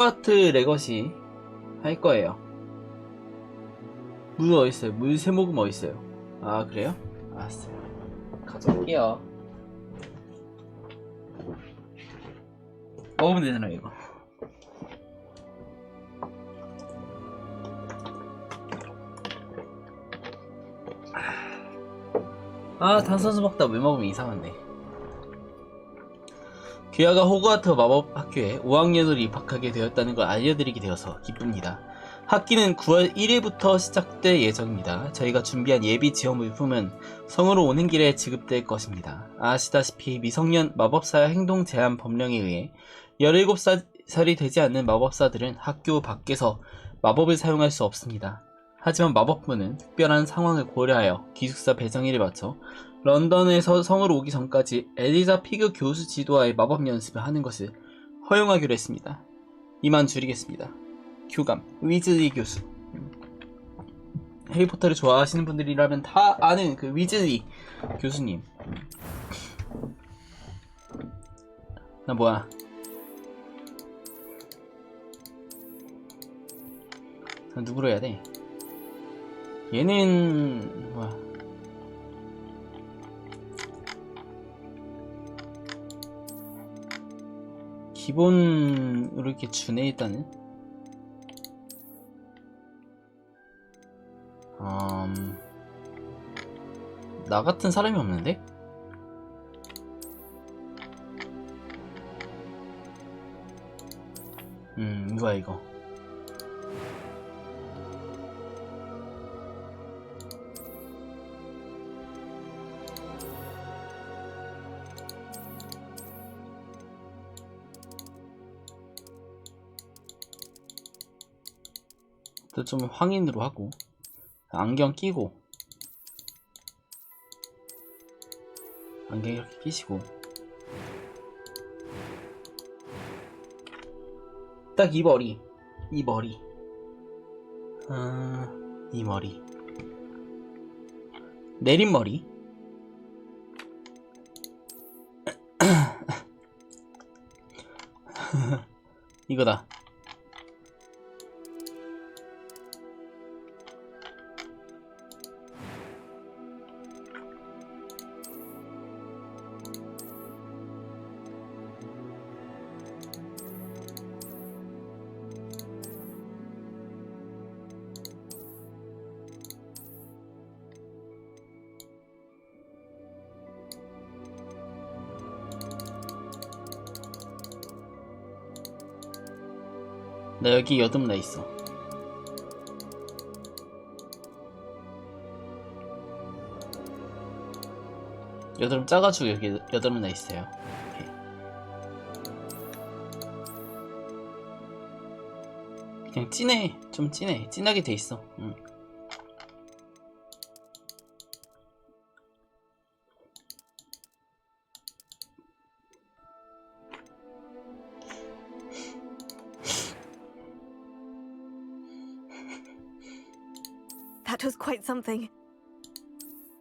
호그와트 레거시 할 거예요. 물 어딨어요? 물 세 모금 어딨어요? 아 그래요? 알았어요. 가져올게요. 먹으면 되잖아 이거. 아 탄산수 먹다 물 먹으면 이상한데. 귀하가 호그와트 마법학교에 5학년으로 입학하게 되었다는 걸 알려드리게 되어서 기쁩니다. 학기는 9월 1일부터 시작될 예정입니다. 저희가 준비한 예비 지원 물품은 성으로 오는 길에 지급될 것입니다. 아시다시피 미성년 마법사 행동 제한 법령에 의해 17살이 되지 않는 마법사들은 학교 밖에서 마법을 사용할 수 없습니다. 하지만 마법부는 특별한 상황을 고려하여 기숙사 배정일을 맞춰 런던에서 성으로 오기 전까지 엘리자 피그 교수 지도하에 마법 연습을 하는 것을 허용하기로 했습니다. 이만 줄이겠습니다. 교감, 위즐리 교수. 해리포터를 좋아하시는 분들이라면 다 아는 그 위즐리 교수님. 나 뭐야? 나 누구로 해야 돼? 얘는 뭐야? 기본으로 이렇게 주네 일단은. 나 같은 사람이 없는데? 이거야 이거. 또 좀 황인으로 하고 안경 끼고 안경 이렇게 끼시고 딱 이 머리 이 머리 이 머리 내린 머리 이거다. 나 여기 여드름 나 있어. 여드름 짜가지고 여기 여드름 나 있어요. 오케이. 그냥 진해. 좀 진해. 진하게 돼 있어. That was quite something.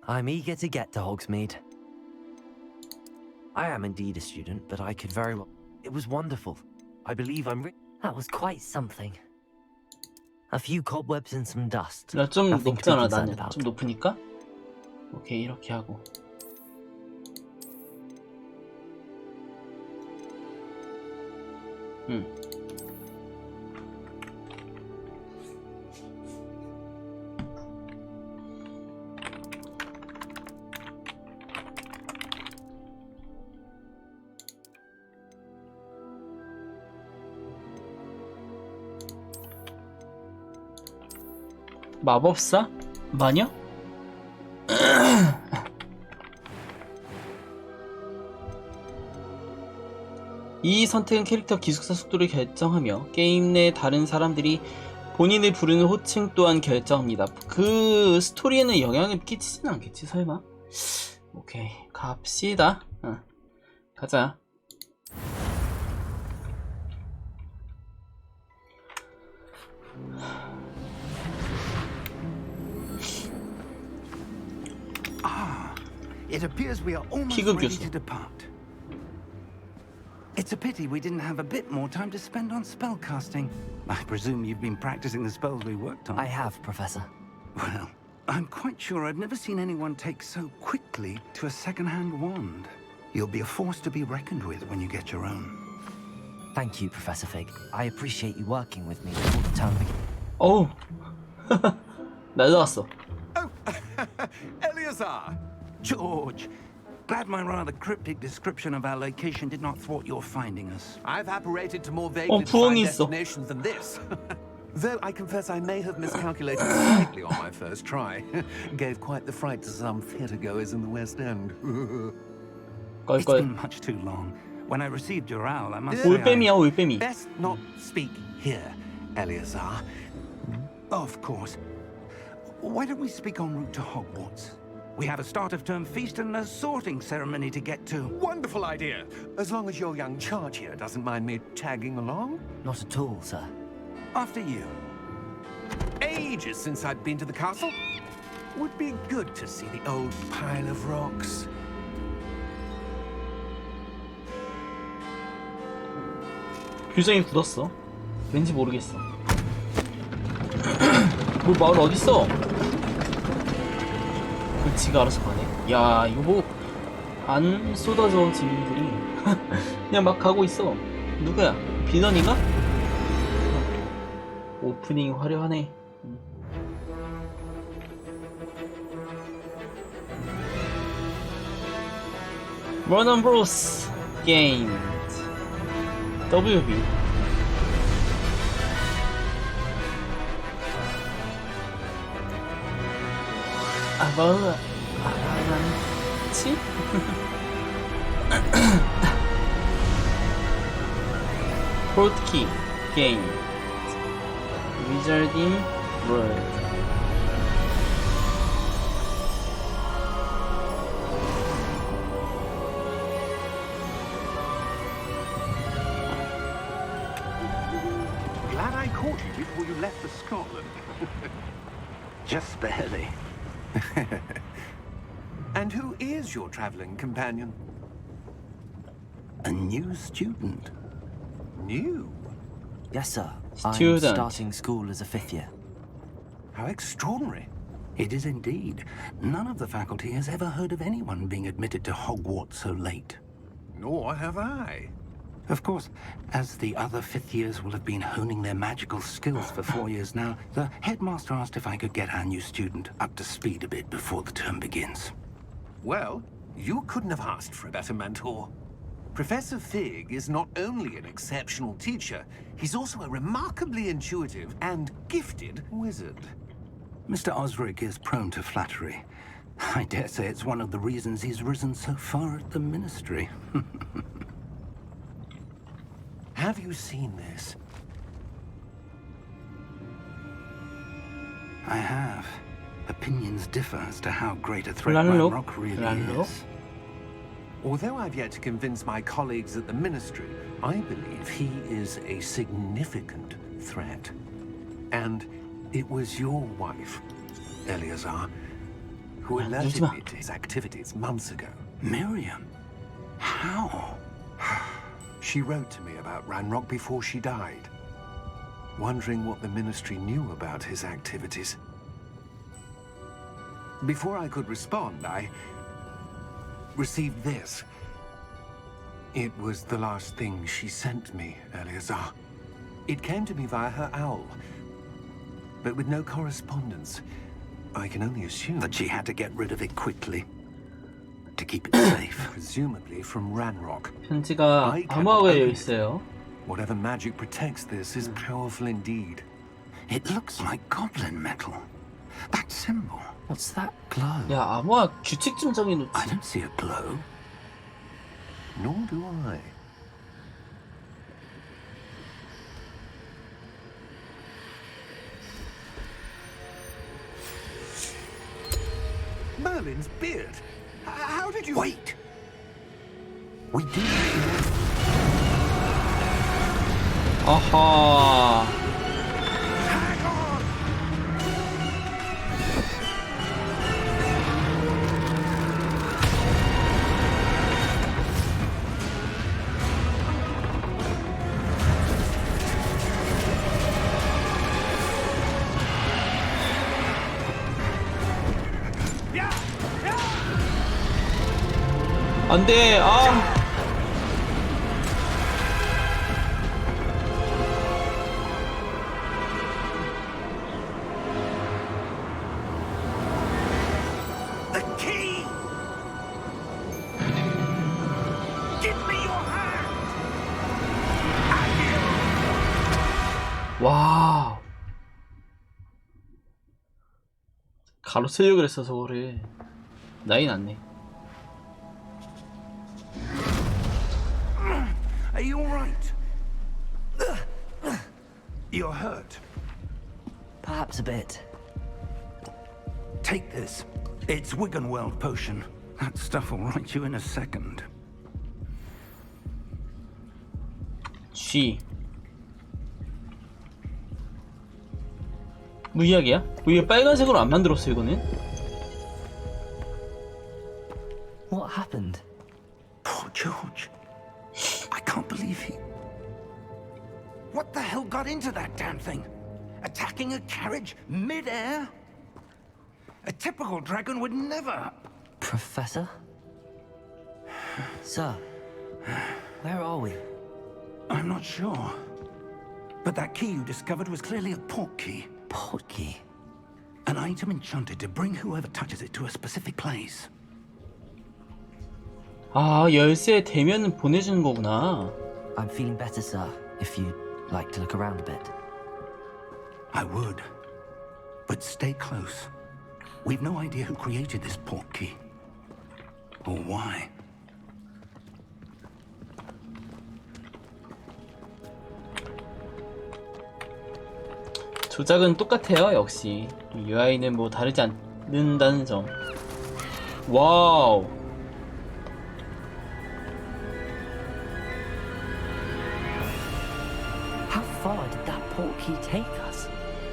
I'm eager to get to Hogsmeade. I am indeed a student, but I could very well... It was wonderful. I believe That was quite something. A few cobwebs and some dust. 나 좀 Nothing to be 높잖아 concerned 나는. about. 좀 높으니까. 오케이 이렇게 하고. 마법사? 마녀? 이 선택은 캐릭터 기숙사 숙소를 결정하며 게임 내 다른 사람들이 본인을 부르는 호칭 또한 결정합니다. 그 스토리에는 영향을 끼치진 않겠지 설마? 오케이 갑시다. 가자. It appears we are almost 피그 ready 교수. to depart. It's It's a pity we didn't have a bit more time to spend on spellcasting. I presume you've been practicing the spells we worked on. I have, Professor. Well, I'm quite sure I've never seen anyone take so quickly to a second-hand wand. You'll be a force to be reckoned with when you get your own. Thank you, Professor Fig. I appreciate you working with me all the time. 어우. 날라왔어. Oh, Eleazar! George, glad my rather cryptic description of our location did not thwart your finding us. I've apparated to more vaguely 부엉이 defined 있어. destinations than this. Though I confess I may have miscalculated slightly on my first try. Gave quite the fright to some theatre-goers in the West End. It's 껄껄. been much too long. When I received your owl, I must say 올빼미야 올빼미. Best not speak here, Eleazar. Of course. Why don't we speak en route to Hogwarts? We have a start-of-term feast and a sorting ceremony to get to. Wonderful idea. As long as your young charge here doesn't mind me tagging along. Not at all, sir. After you. Ages since I'd been to the castle. Would be good to see the old pile of rocks. 규정이 굳었어. 왠지 모르겠어. 뭐 마을 어딨어? 그 지가 알아서 가네. 야 이거 뭐 안 쏟아져 짐들이 그냥 막 가고 있어. 누구야? 비넌이가? 오프닝 화려하네. 워너 브로스 게임 WB 아바치? 포트키 게임 위저딩 월드 Glad I caught you before you left for Scotland. Just barely. And who is your traveling companion? A new student. New? Yes, sir. I'm Student. starting school as a 5th year. How extraordinary. It is indeed. None of the faculty has ever heard of anyone being admitted to Hogwarts so late. Nor have I. Of course, as the other 5th years will have been honing their magical skills for 4 years now, the headmaster asked if I could get our new student up to speed a bit before the term begins. Well, you couldn't have asked for a better mentor. Professor Fig is not only an exceptional teacher, he's also a remarkably intuitive and gifted wizard. Mr. Osric is prone to flattery. I dare say it's one of the reasons he's risen so far at the Ministry. Have you seen this? I have. Opinions differ as to how great a threat Lallo? Ranrock really Lallo? is. Although I've yet to convince my colleagues at the Ministry, I believe he is a significant threat. And it was your wife, Eleazar, who alerted me to his activities months ago. Miriam? How? She wrote to me about Ranrock before she died, wondering what the Ministry knew about his activities. Before I could respond, I received this. It was the last thing she sent me, Eleazar. It came to me via her owl, but with no correspondence. I can only assume That she had to get rid of it quickly. To keep it safe. presumably from Ranrock. 편지가 암호화가 되어 있어요. Whatever magic protects this is powerful indeed. It looks like goblin metal. That symbol. What's that glow? 야 암호화 규칙 좀 정해놓지. I don't see a glow. Nor do I. Merlin's beard. How did you... Wait! We do. 아하. Hang on! 안돼. 아. The key! Give me your hand! 와. 가로채려고 그랬어 저거를. 나이 났네. Are you alright? You're hurt. Perhaps a bit. Take this. It's Wiggenweld potion. That stuff will right you in a second. G. 무이약이야? 왜 빨간색으로 안 만들었어 이거는? What happened? Poor George. I can't believe he... What the hell got into that damn thing? Attacking a carriage mid-air? A typical dragon would never... Professor? Sir, where are we? I'm not sure. But that key you discovered was clearly a port key. Port key? An item enchanted to bring whoever touches it to a specific place. 아, 열쇠 되면 보내주는 거구나. I'm feeling better, sir, if you'd like to look around a bit. I would. But stay close. We've no idea who created this port key. Or why. 조작은 똑같아요, 역시. UI는 뭐 다르지 않는다는 점. 와우. How far did that port key take us?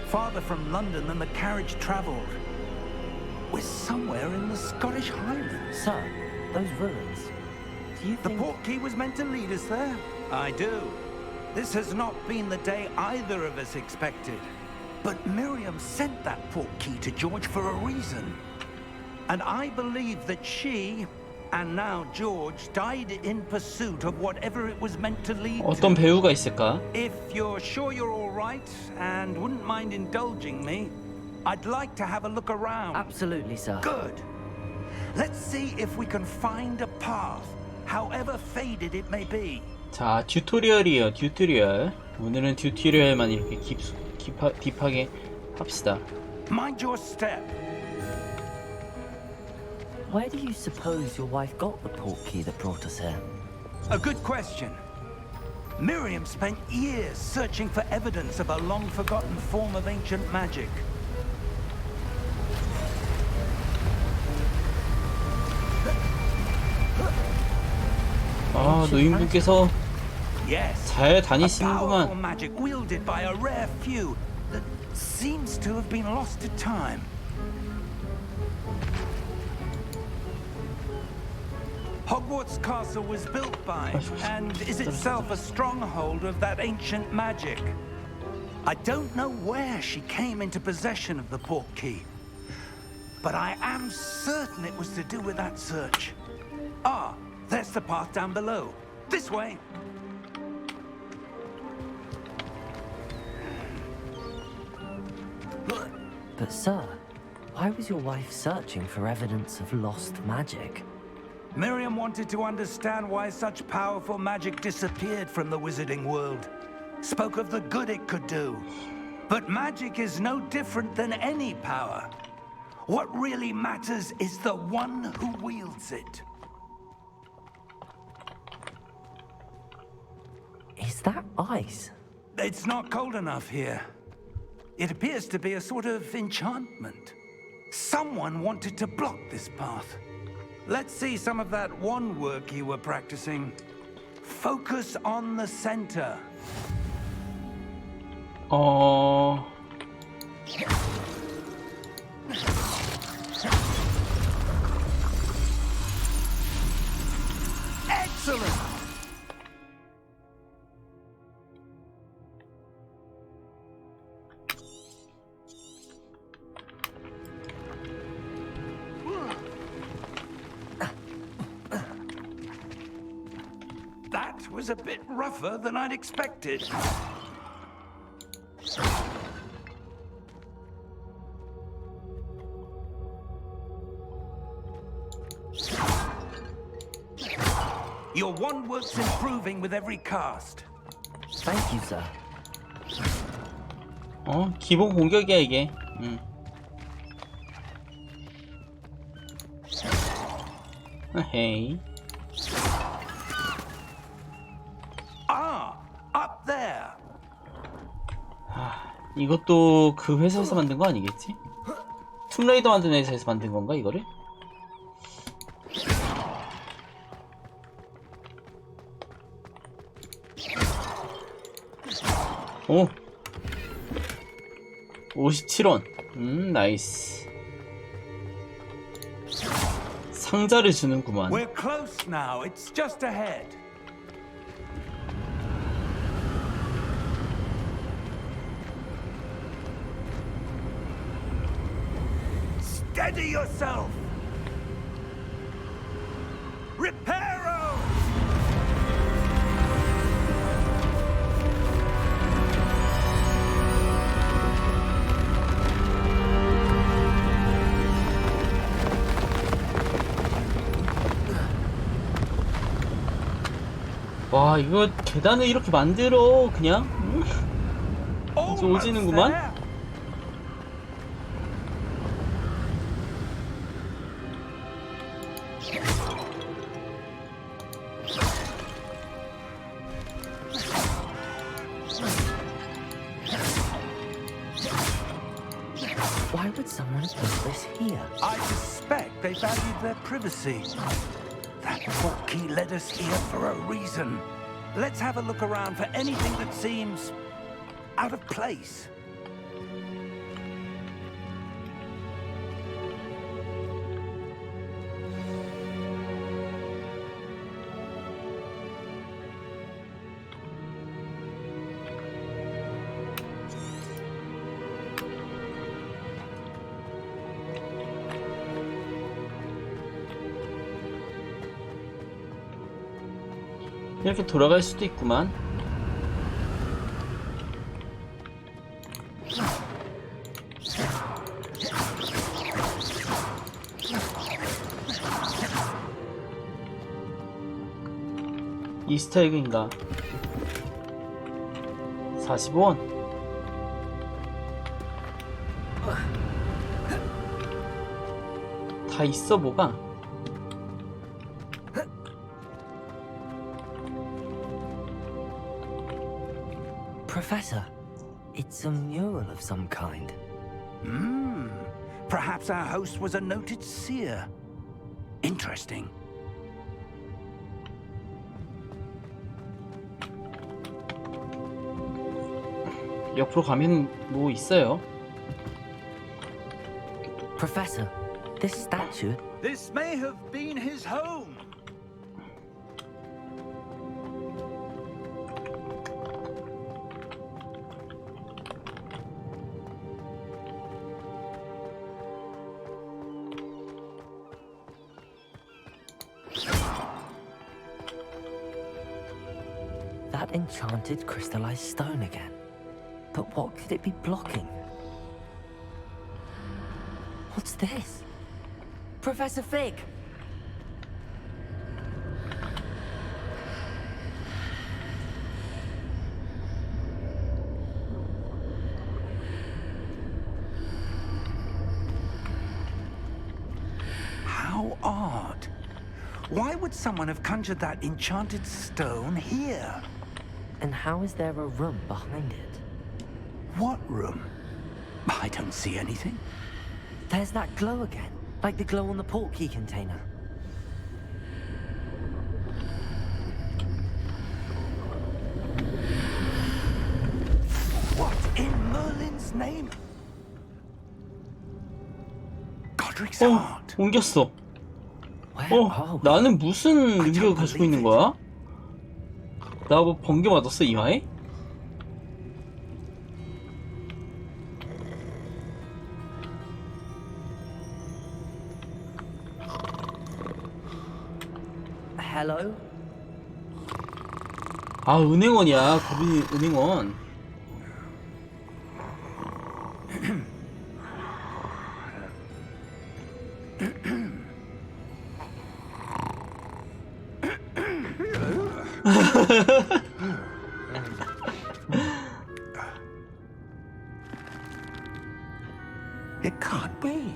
Farther from London than the carriage travelled. We're somewhere in the Scottish Highlands. Sir, those ruins. Do you The think... port key was meant to lead us there? I do. This has not been the day either of us expected. But Miriam sent that port key to George for a reason. And I believe that she, and now George, died in pursuit of whatever it was meant to lead 어떤 to. 배우가 있을까? If you're sure you're all right and wouldn't mind indulging me, I'd like to have a look around. Absolutely, sir. Good. Let's see if we can find a path, however faded it may be. 자, 튜토리얼이에요, 튜토리얼. 오늘은 튜토리얼만 이렇게 딥하게 합시다. Mind your step. Where do you suppose your wife got the port key that brought us here? A good question. Miriam spent years searching for evidence of a long-forgotten form of ancient magic. 아, 노인분께서 Yes, 잘 a powerful 다니시는구만. magic wielded by a rare few that seems to have been lost to time. Hogwarts Castle was built by, and is itself a stronghold of that ancient magic. I don't know where she came into possession of the port key, but I am certain it was to do with that search. Ah, there's the path down below. This way. But sir, why was your wife searching for evidence of lost magic? Miriam wanted to understand why such powerful magic disappeared from the wizarding world. Spoke of the good it could do. But magic is no different than any power. What really matters is the one who wields it. Is that ice? It's not cold enough here. It appears to be a sort of enchantment. Someone wanted to block this path. Let's see some of that wand work you were practicing. Focus on the center. Excellent! was a bit rougher than I'd expected. Your wand work's improving with every cast. Thank you, sir. 기본 공격이야 이게. 헤이. Up there. 이것도 그 회사에서 만든 거 아니겠지? 툼레이더 만든 회사에서 만든 건가 이거를? 오! 57원. 나이스. 상자를 주는구만. We're close now. It's just ahead. Steady yourself. Reparo! 와, 이거 계단을 이렇게 만들어 그냥? 이제 오지는구만? Why would someone put this here? I suspect they valued their privacy. That portkey led us here for a reason. Let's have a look around for anything that seems out of place. 이렇게 돌아갈 수도 있구만. 이스터에그인가? 45원. 다 있어 뭐가? Professor, it's a mural of some kind. Perhaps our host was a noted seer. Interesting. 옆으로 가면 뭐 있어요? Professor, this statue. This may have been his home. That enchanted crystallized stone again. But what could it be blocking? What's this? Professor Fig! How odd. Why would someone have conjured that enchanted stone here? And how is there a room behind it? What room? I don't see anything. There's that glow again, like the glow on the portkey container. What in Merlin's name? Godric's heart. 옮겼어. Where are we? 나는 무슨 능력을 가지고 있는 거야? 나 뭐 번개 맞았어 이마에? Hello? 아, 은행원이야. 거기 은행원. It can't be.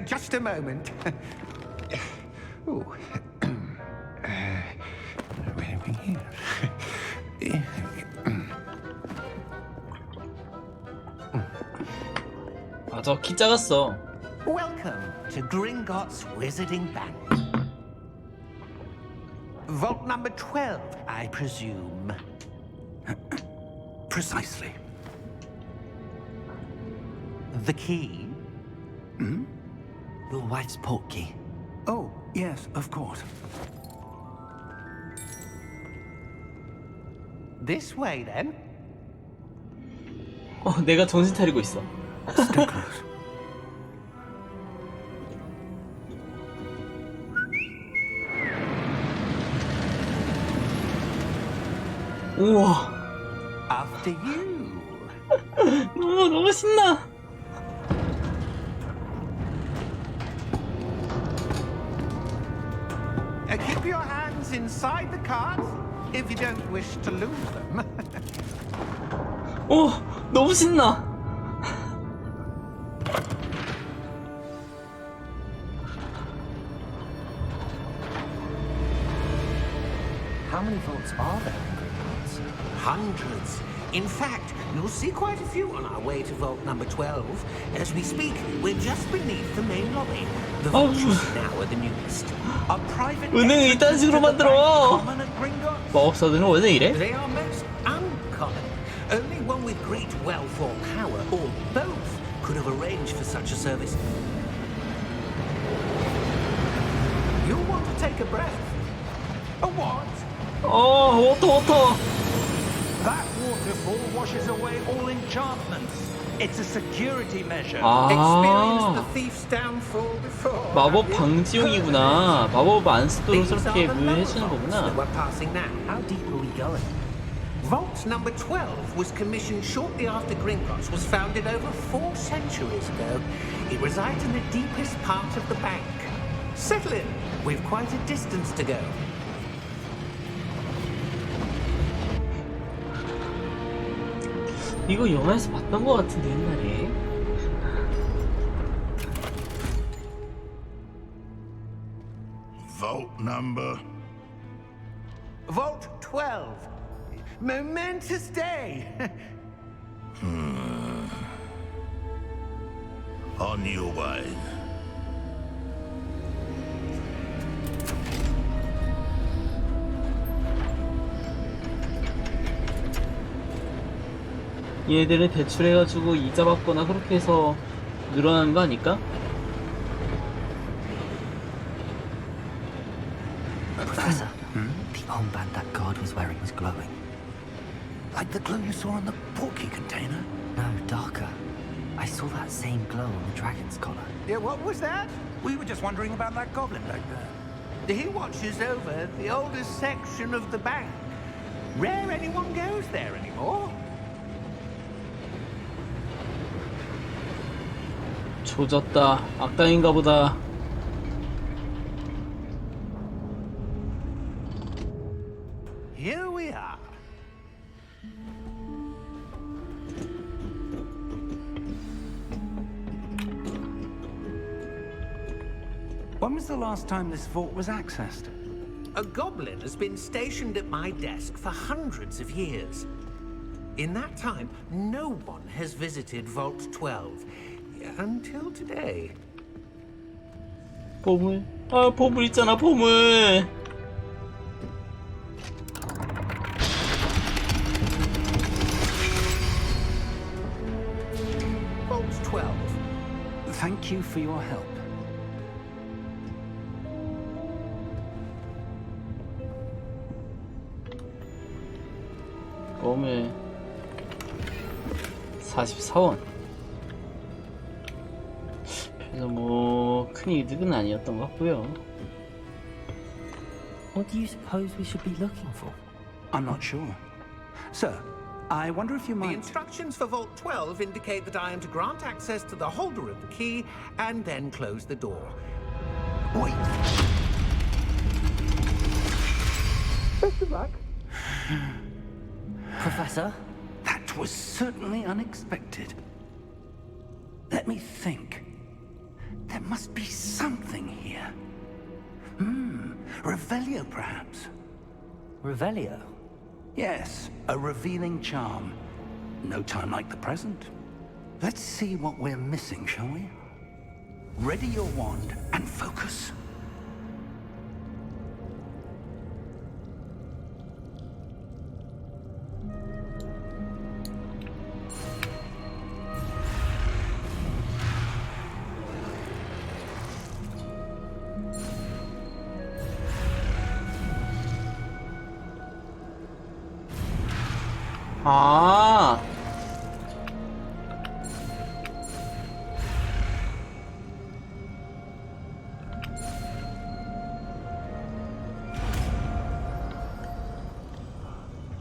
Just a moment. Ooh. Where are we here? 맞아, 키 작았어. Welcome to Gringotts Wizarding Bank. Vault number 12, I presume. Precisely. The key? Your wife's portkey. Oh, yes, of course. This way, then. 내가 정신 차리고 있어. Stay close. 우와. After you. 너무 신나. Keep your hands inside the cart if you don't wish to lose them. 너무 신나. How many vaults are there in Gringotts? Hundreds. In fact, you'll see quite a few on our way to vault number 12. As we speak, we're just beneath the main lobby. The vaults you see now are the newest. A private 은행을 이딴 식으로 entrance to the 만들어. bank common at Gringotts. 마법사들은 원래 이래? They are most uncommon. Only one with great wealth or power, or both, could have arranged for such a service. You'll want to take a breath. A what? 워터. That waterfall washes away all enchantments. It's a security measure. Experienced the thief's downfall before. 마법 have you? 방지용이구나. 마법 안 쓰도록 These are 저렇게 the 무효해주는 lower vaults that 거구나. we're passing now. How deep are we going? Vault number 12 was commissioned shortly after Gringotts was founded over 4 centuries ago. It resides in the deepest part of the bank. Settle in. We've quite a distance to go. 이거 영화에서 봤던 것 같은데 옛날에. Vault number. Vault 12. Momentous day. On your way. 얘네들은 대출해가지고 이자 받거나 그렇게 해서 늘어나는 거 아닐까? Professor, the armband that guard was wearing was glowing. Like the glow you saw on the portkey container? No, darker. I saw that same glow on the dragon's collar. Yeah, what was that? We were just wondering about that goblin back there. He watches over the oldest section of the bank. Rare anyone goes there anymore. 조졌다. 악당인가 보다. Here we are. When was the last time this vault was accessed? A goblin has been stationed at my desk for hundreds of years. In that time, no one has visited Vault 12 until today. 보물. 보물 있잖아, 보물. Vault 12. Thank you for your help. 보물 44원. 그래서 뭐 큰 이득은 아니었던 것 같고요. What do you suppose we should be looking for? I'm not sure. Sir, I wonder if you The might... instructions for Vault 12 indicate that I am to grant access to the holder of the key and then close the door. Wait. Best of luck. Professor? That was certainly unexpected. Let me think. There must be something here. Revelio, perhaps? Revelio? Yes, a revealing charm. No time like the present. Let's see what we're missing, shall we? Ready your wand and focus. 아,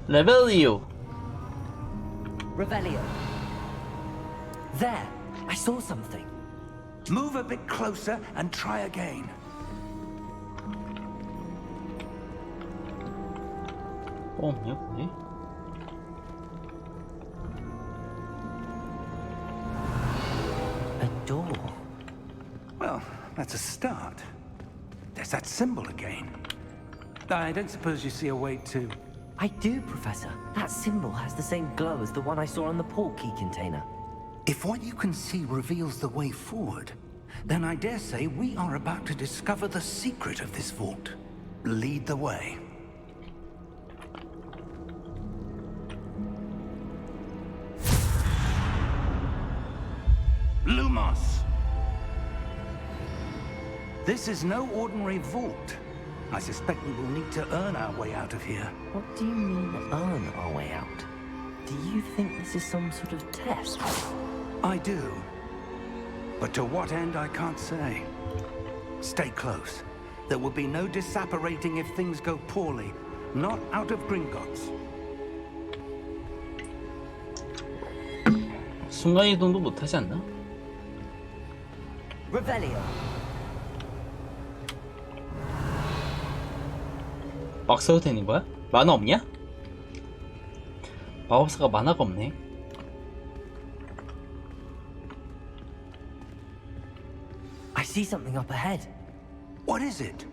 레벨리오. Revelio. There! I saw something. Move a bit closer and try again. 없냐, 근데? A door. Well, that's a start. There's that symbol again. I don't suppose you see a way to... I do, Professor. That symbol has the same glow as the one I saw on the port key container. If what you can see reveals the way forward, then I dare say we are about to discover the secret of this vault. Lead the way. Lumos! This is no ordinary vault. I suspect we will need to earn our way out of here. What do you mean, earn our way out? Do you think this is some sort of test? I do. But to what end, I can't say. Stay close. There will be no disapparating if things go poorly. Not out of Gringotts. 순간이동도 못하지 않나? Revelio. 막 써도 되는 거야? 만화 없냐? 마법사가 만화가 없네. I see something up ahead. What is it?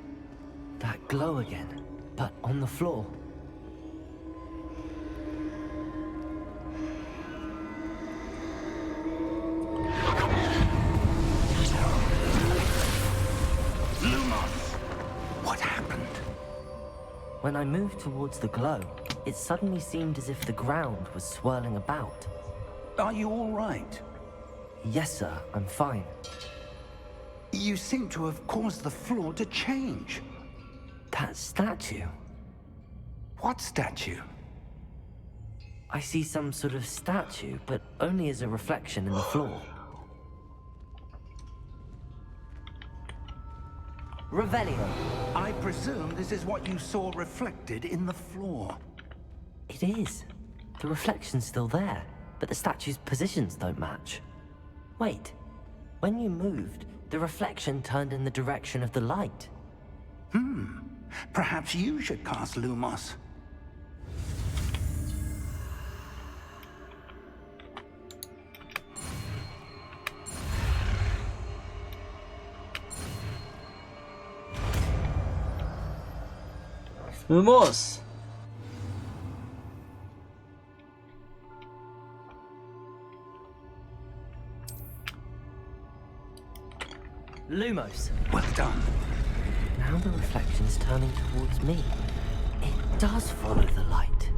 That glow again, but on the floor. Lumos! What happened? When I moved towards the glow, it suddenly seemed as if the ground was swirling about. Are you all right? Yes, sir, I'm fine. You seem to have caused the floor to change. That statue. What statue? I see some sort of statue, but only as a reflection in the floor. Revelio. I presume this is what you saw reflected in the floor. It is. The reflection's still there, but the statue's positions don't match. Wait. When you moved, the reflection turned in the direction of the light. Perhaps you should cast Lumos. 루모스. Lumos. Well done. Now the reflection's turning towards me. It does follow the light.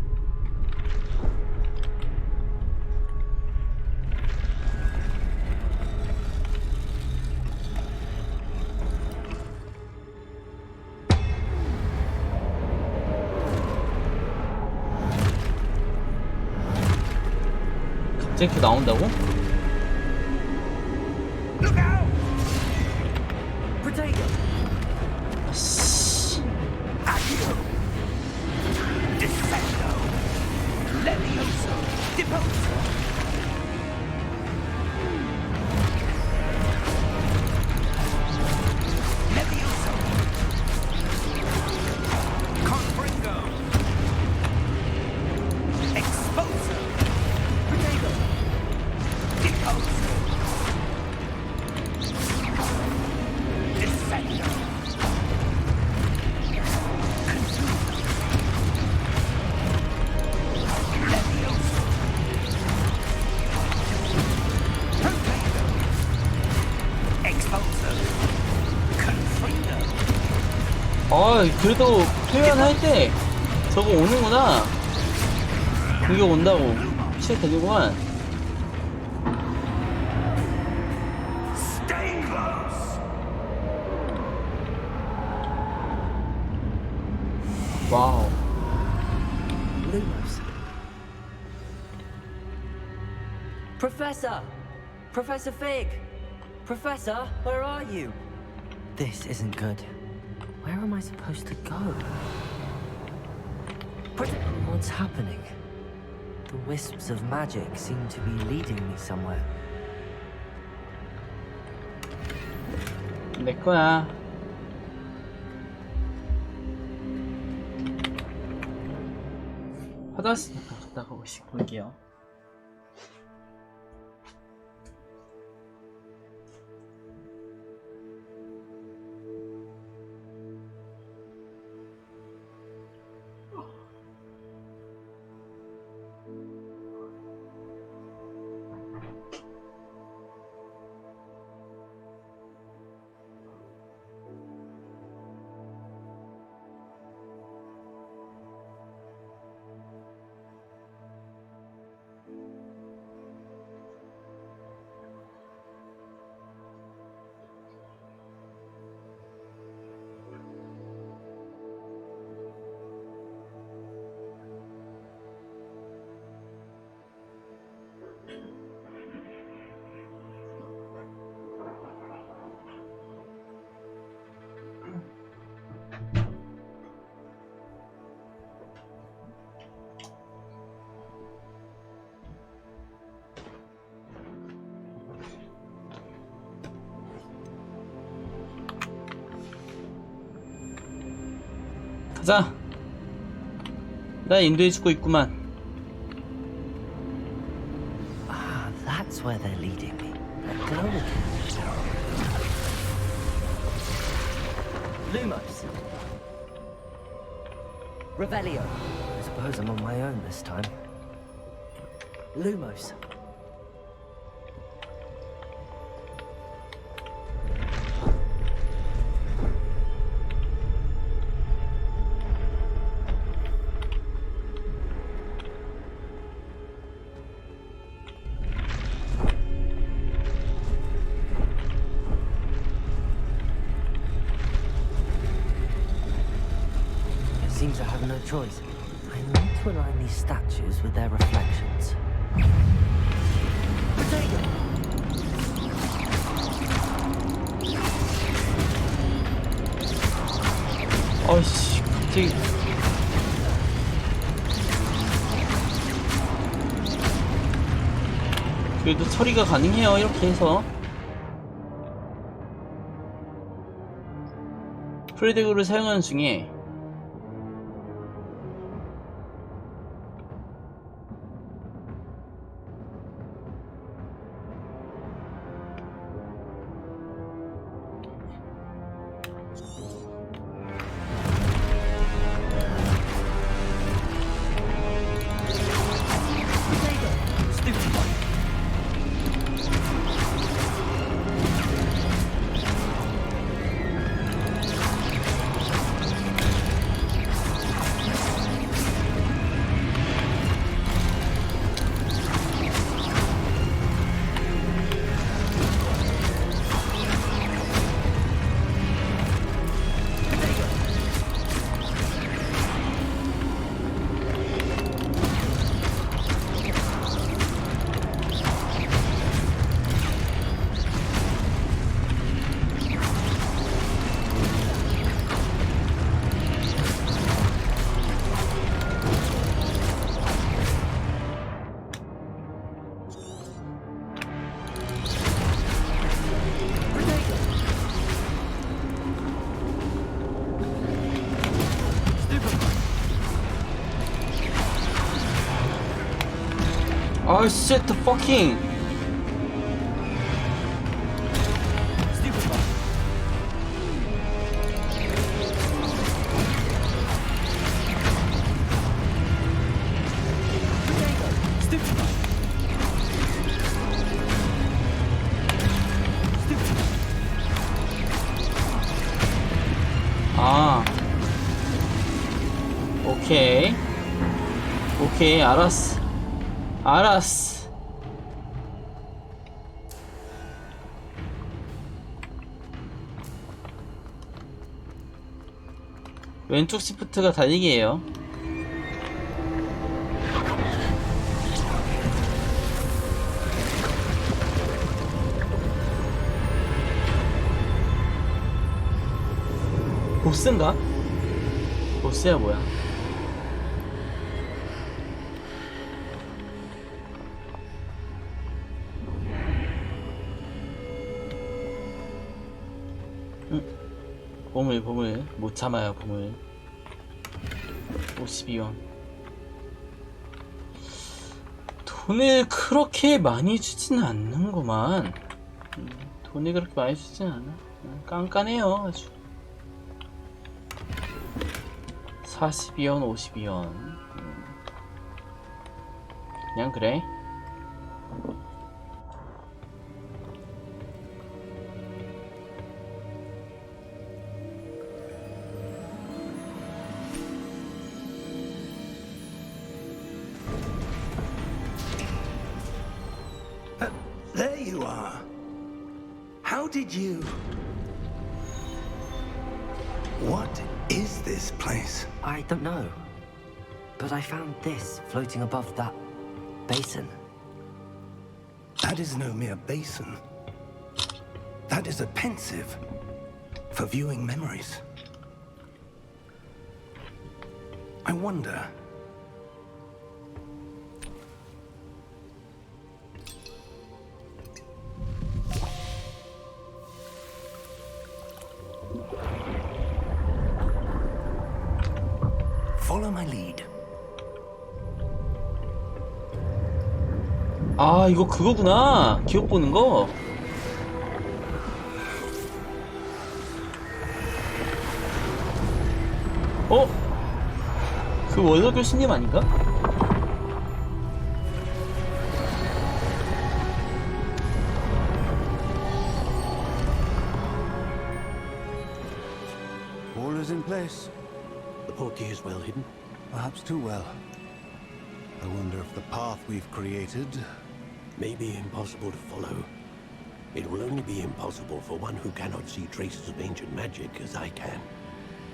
갑자기 이렇게 나온다고? Look out! Protego! 씨. Accio! 그래도 표현할 때 저거 오는구나. 공격 온다고 취해 되는구만. Stay close. 와우. Lumos. Professor! Professor Fig! Professor, where are you? This isn't good. Where am I supposed to go? What's happening? The wisps of magic seem to be leading me somewhere. 내 거야. 화장실 갔다가 볼게요. 가자. 나 인도해주고 있구만. Ah, that's where they're leading me. Go. Lumos. Revelio. I suppose I'm on my own this time. Lumos. Seems I have no choice. I need to align these statues with their reflections. Potato! 어이씨, 갑자기. 그래도 처리가 가능해요, 이렇게 해서. 프레데그를 사용하는 중에 Oh shit, the fucking. 아. 오케이, 알았어. 알았어. 왼쪽 시프트가 달리기예요. 보스인가? 보스야 뭐야? 보물 못 참아요. 보물 52원. 돈을 그렇게 많이 주지는 않는구만. 돈이 그렇게 많이 주지는 않아. 깐깐해요 아주. 42원 52원. 그냥 그래. There you are. How did you... What is this place? I don't know. But I found this floating above that basin. That is no mere basin. That is a pensive for viewing memories. I wonder... Follow my lead. 아, 이거 그거구나. 기억 보는 거. 어? 그 원로 교수님 아닌가? All is in place. The portkey is well hidden. Perhaps too well. I wonder if the path we've created... May be impossible to follow. It will only be impossible for one who cannot see traces of ancient magic as I can.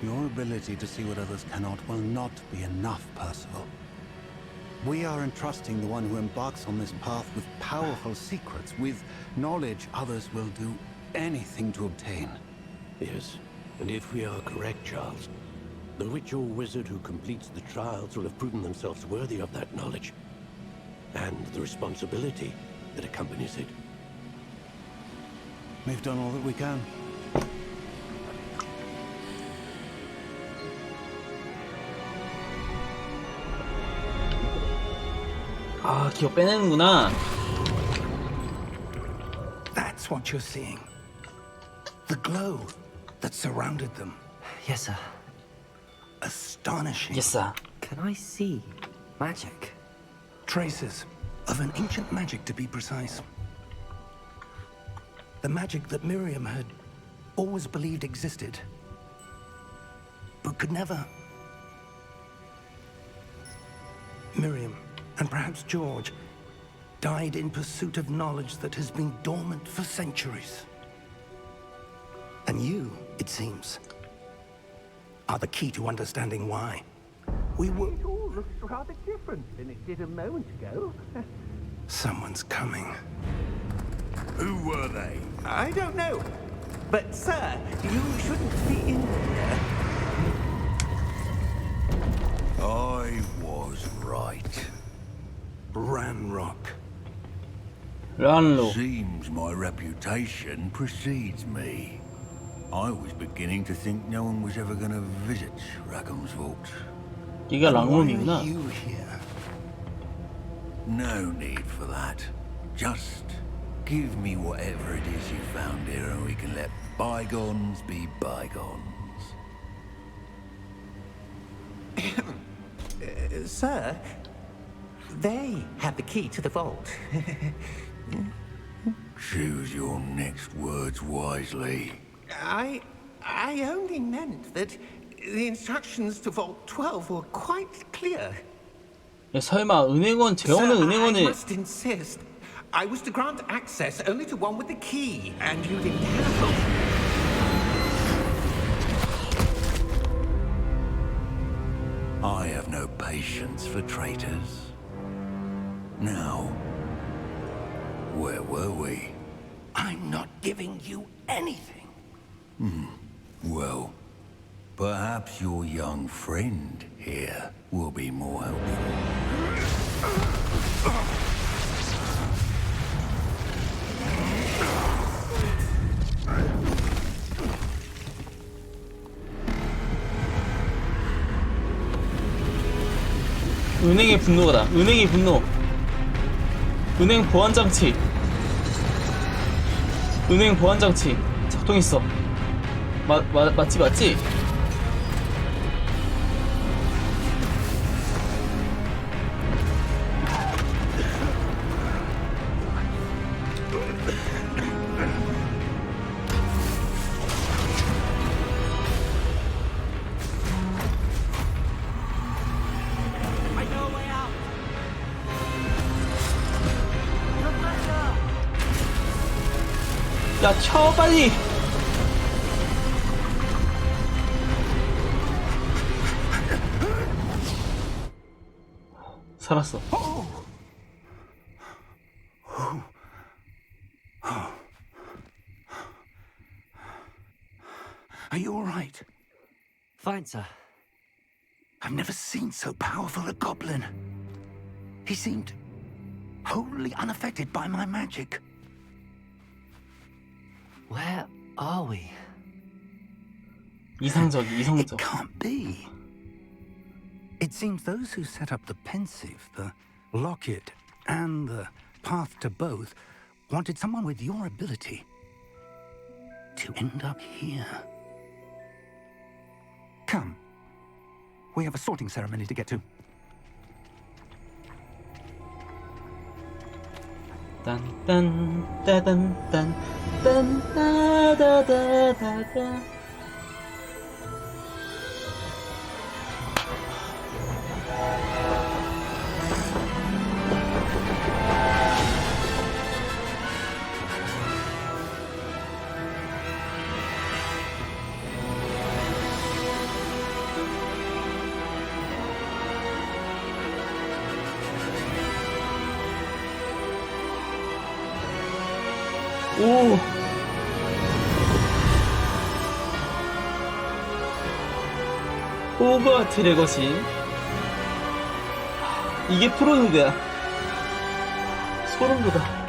Your ability to see what others cannot will not be enough, Percival. We are entrusting the one who embarks on this path with powerful secrets, with knowledge others will do anything to obtain. Yes, and if we are correct, Charles, the witch or wizard who completes the trials will have proven themselves worthy of that knowledge, and the responsibility that accompanies it. We've done all that we can. 아, 기억 빼내는구나. That's what you're seeing. The glow that surrounded them. Yes, sir. Astonishing. Yes, sir. Can I see magic? Traces of an ancient magic, to be precise. The magic that Miriam had always believed existed, but could never. Miriam, and perhaps George, died in pursuit of knowledge that has been dormant for centuries. And you, it seems, are the key to understanding why. We were... It all looks rather different than it did a moment ago. Someone's coming. Who were they? I don't know. But, sir, you shouldn't be in here. I was right. Ranrock. 란로. Seems my reputation precedes me. I was beginning to think no one was ever going to visit Rackham's Vault. 네가 Why 랑론이구나. are you here? No need for that. Just give me whatever it is you found here and we can let bygones be bygones. Sir, they have the key to the vault. Choose your next words wisely. I only meant that the instructions to Vault 12 were quite clear. 야, 설마 은행원 재없는 Sir, I 은행원을 must insist. I was to grant access only to one with the key, and you didn't have. I have no patience for traitors. Now, where were we? I'm not giving you anything. Well, perhaps your young friend here will be more helpful. 은행의 분노가다. 은행의 분노. 은행 보안장치. 은행 보안장치 작동했어. 맞지? 야, 쳐 빨리. 살았어. Are you all right? Fine, sir. I've never seen so powerful a goblin. He seemed wholly unaffected by my magic. Where are we? 이상적. It can't be. It seems those who set up the pensive, the locket, and the path to both wanted someone with your ability to end up here. Come. We have a sorting ceremony to get to. 딴딴 따단딴 딴따다다다다. 오. 호그와트 레거시. 이게 프로그야. 소름 돋아.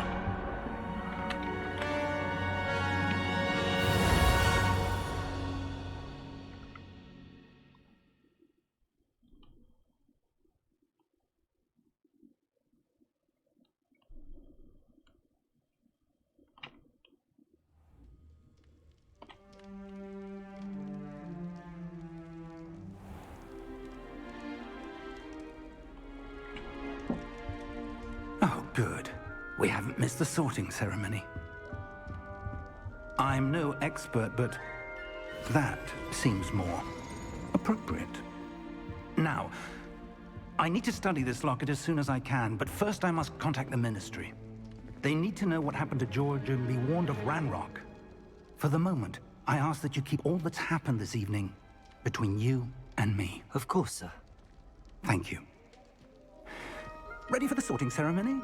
Oh, good. We haven't missed the sorting ceremony. I'm no expert, but that seems more appropriate. Now, I need to study this locket as soon as I can, but first I must contact the Ministry. They need to know what happened to George and be warned of Ranrock. For the moment, I ask that you keep all that's happened this evening between you and me. Of course, sir. Thank you. Ready for the sorting ceremony?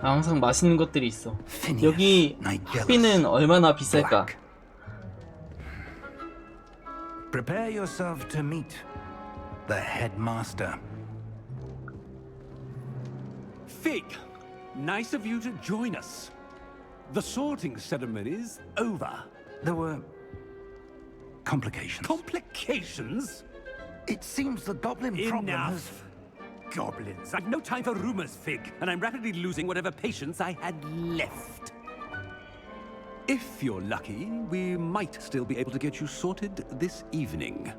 항상 맛있는 것들이 있어. 여기 학비는 얼마나 비쌀까? Prepare yourself to meet the headmaster. Fig, nice of you to join us. The sorting ceremony's over. There were complications. Complications? It seems the goblin problem has... Enough. Goblins. I've no time for rumors, Fig, and I'm rapidly losing whatever patience I had left. If you're lucky, we might still be able to get you sorted this evening.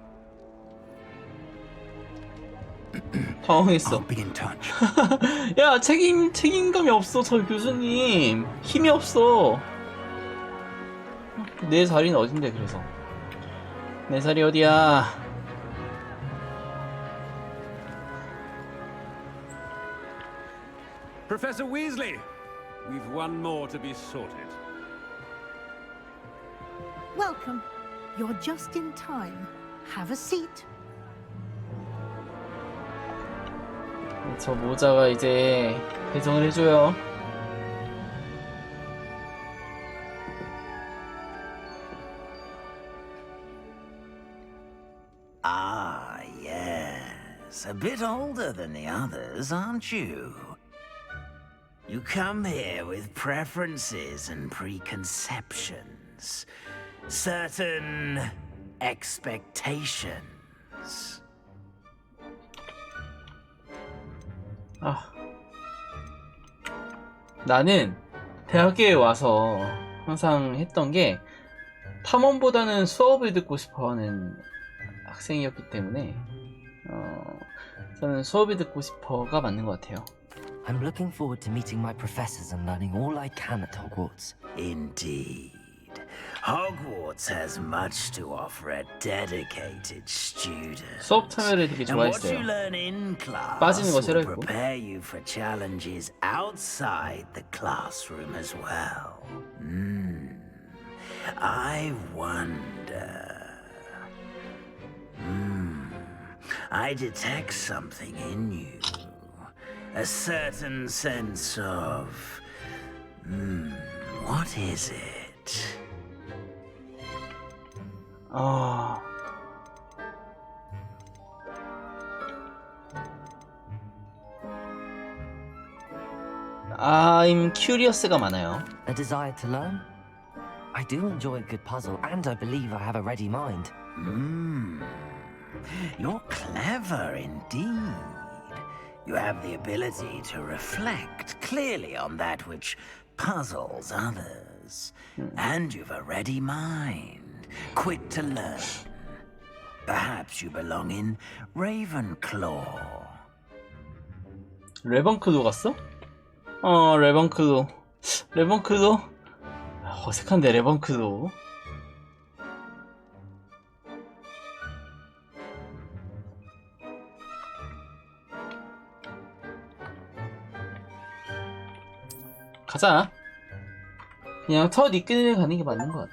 당황했어. I'll be in touch. 야, 책임감이 없어, 저 교수님. 힘이 없어. 내 자리는 어딘데, 그래서. 내 자리 어디야? Professor Weasley, we've one more to be sorted. Welcome. You're just in time. Have a seat. 저 모자가 이제 배정을 해줘요. Ah, yes. A bit older than the others, aren't you? You come here with preferences and preconceptions. Certain expectations. 아, 나는 대학교에 와서 항상 했던 게 탐험보다는 수업을 듣고 싶어하는 학생이었기 때문에 저는 수업을 듣고 싶어가 맞는 것 같아요. I'm looking forward to meeting my professors and learning all I can at Hogwarts. Indeed. Hogwarts has much to offer a dedicated student. 수업 참여를 되게 And what you 좋아했어요. learn in class 빠지는 거 will 싫어했고. prepare you for challenges outside the classroom as well. I wonder. I detect something in you. A certain sense of... what is it? I'm curious's,가 많아요. A desire to learn? I do enjoy a good puzzle, and I believe I have a ready mind. You're clever indeed. You have the ability to reflect clearly on that which puzzles others. And you've a ready mind, quick to learn. Perhaps you belong in Ravenclaw. 레번클로 갔어? 레번클로. 어색한데, 레번클로. 가자. 그냥 첫 이끌에 가는 게 맞는 것 같아.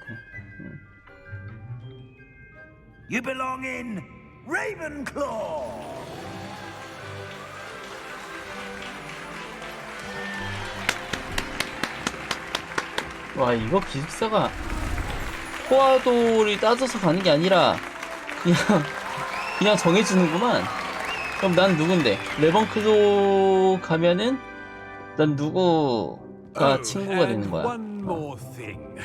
You belong in Ravenclaw. 와, 이거 기숙사가 포화도를 따져서 가는 게 아니라 그냥 정해주는구만. 그럼 난 누군데? 레번클로 가면은 난 누구가 친구가 되는 거야? One more thing.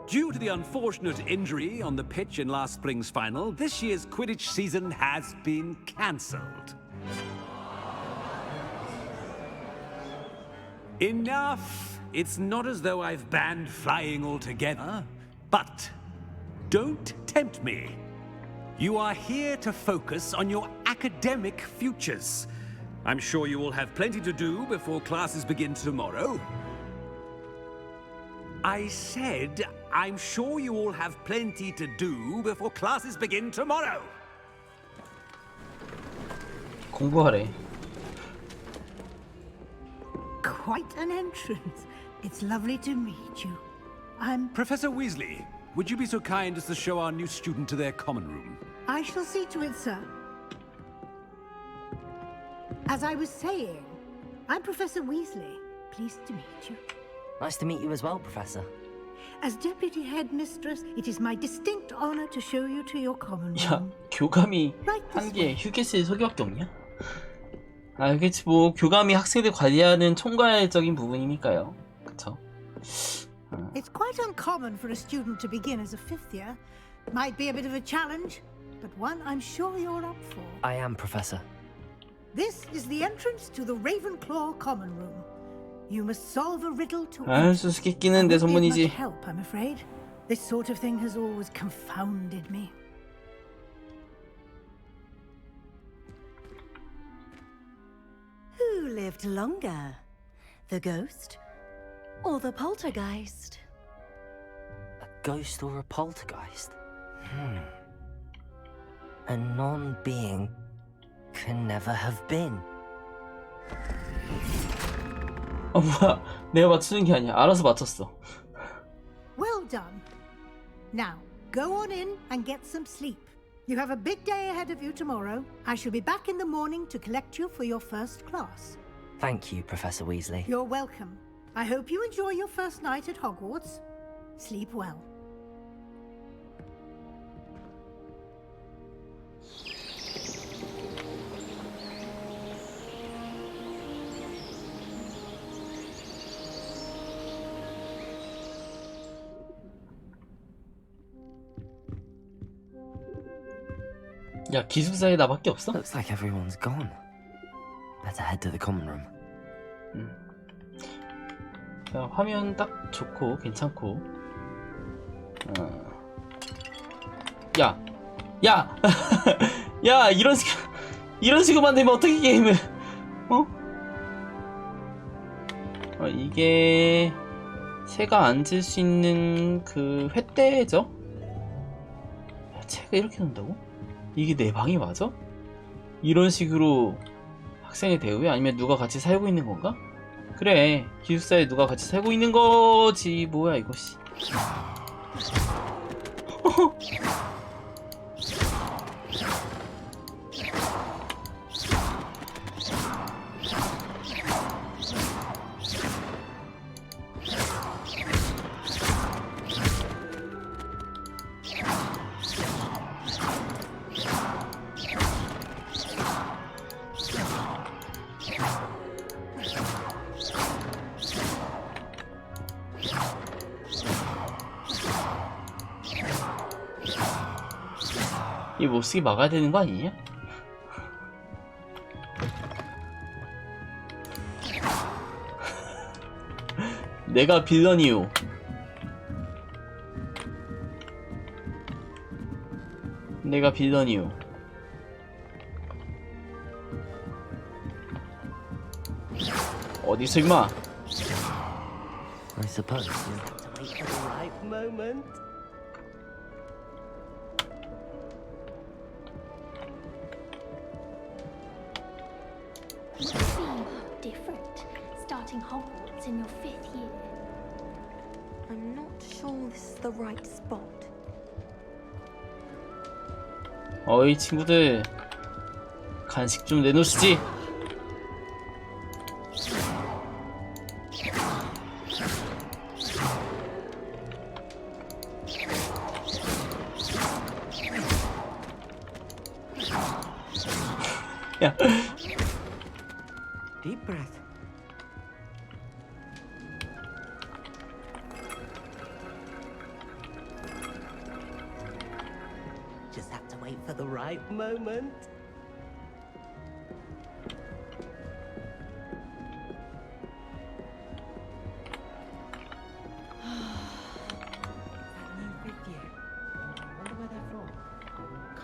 Due to the unfortunate injury on the pitch in last spring's final, this year's Quidditch season has been cancelled. Enough! It's not as though I've banned flying altogether, but don't tempt me. You are here to focus on your academic futures. I'm sure you will have plenty to do before classes begin tomorrow. I said, I'm sure you all have plenty to do before classes begin tomorrow. 공부하래. Quite an entrance. It's lovely to meet you. I'm... Professor Weasley, would you be so kind as to show our new student to their common room? I shall see to it, sir. As I was saying, I'm Professor Weasley. Pleased to meet you. Nice to meet you as well, Professor. As Deputy Headmistress, it is my distinct honor to show you to your common 야, room. 교감이 한 개 휴게실 소개밖에 없냐? 알겠지, 뭐 교감이 학생들 관리하는 총괄적인 부분이니까요. 그쵸? It's quite uncommon for a student to begin as a fifth year. Might be a bit of a challenge, but one I'm sure you're up for. I am, Professor. This is the entrance to the Ravenclaw common room. You must solve a riddle to 수수께끼는 내 I won't be of 전문이지. much help, I'm afraid. This sort of thing has always confounded me. lived longer? The ghost or the poltergeist? A ghost or a poltergeist? A non-being can never have been. 뭐야? 내가 맞추는 게 아니야. 알아서 맞췄어. Well done. Now, go on in and get some sleep. You have a big day ahead of you tomorrow. I shall be back in the morning to collect you for your first class. Thank you, Professor Weasley. You're welcome. I hope you enjoy your first night at Hogwarts. Sleep well. 야, 기숙사에 나밖에 없어? Looks like everyone's gone. Better head to the common room. 야, 화면 딱 좋고 괜찮고. 야, 야, 야, 이런 식으로만 되면 어떻게 게임을? 이게 새가 앉을 수 있는 그 횃대죠? 새가 이렇게 논다고? 이게 내 방이 맞아? 이런 식으로 학생의 대우야? 아니면 누가 같이 살고 있는 건가? 그래, 기숙사에 누가 같이 살고 있는 거지. 뭐야 이거 씨. 이 못쓰기 막아야 되는 거 아니냐? 내가 빌런이요. 내가 빌런이요. 어디서 임마? I suppose. Right moment. You seem different, starting Hogwarts in your 5th year. I'm not sure this is the right spot. 어이 친구들, 간식 좀 내놓으시지. 야. Deep breath. Just have to wait for the right moment.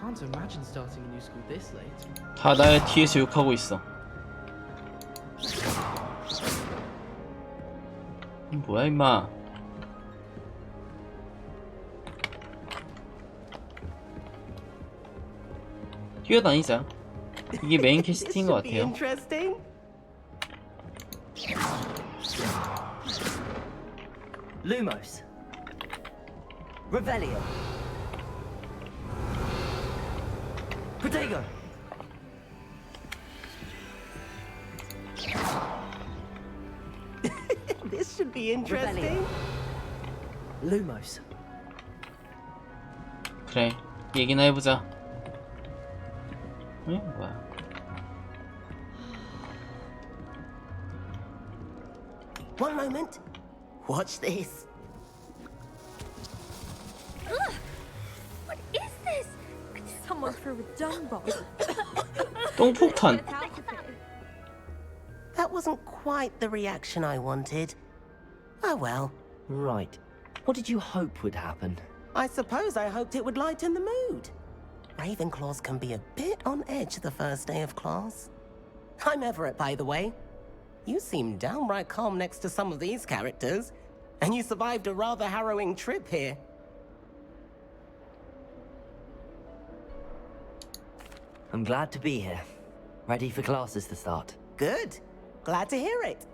Can't imagine starting a new school this late. 다 나의 뒤에서 욕하고 있어. 뭐야 임마. 뛰어다니자. 이게 메인 캐스팅인 것 같아요. Interesting. Lumos. Revelio. Protego. This should be interesting. Lumos. 그래, 얘기나 해보자. 응? 뭐야? One moment. Watch this. Ugh! What is this? Someone threw a dung bomb. 똥폭탄. That wasn't quite the reaction I wanted. Oh well. Right. What did you hope would happen? I suppose I hoped it would lighten the mood. Ravenclaws can be a bit on edge the first day of class. I'm Everett, by the way. You seem downright calm next to some of these characters. And you survived a rather harrowing trip here. I'm glad to be here. Ready for classes to start. Good. Glad to hear it.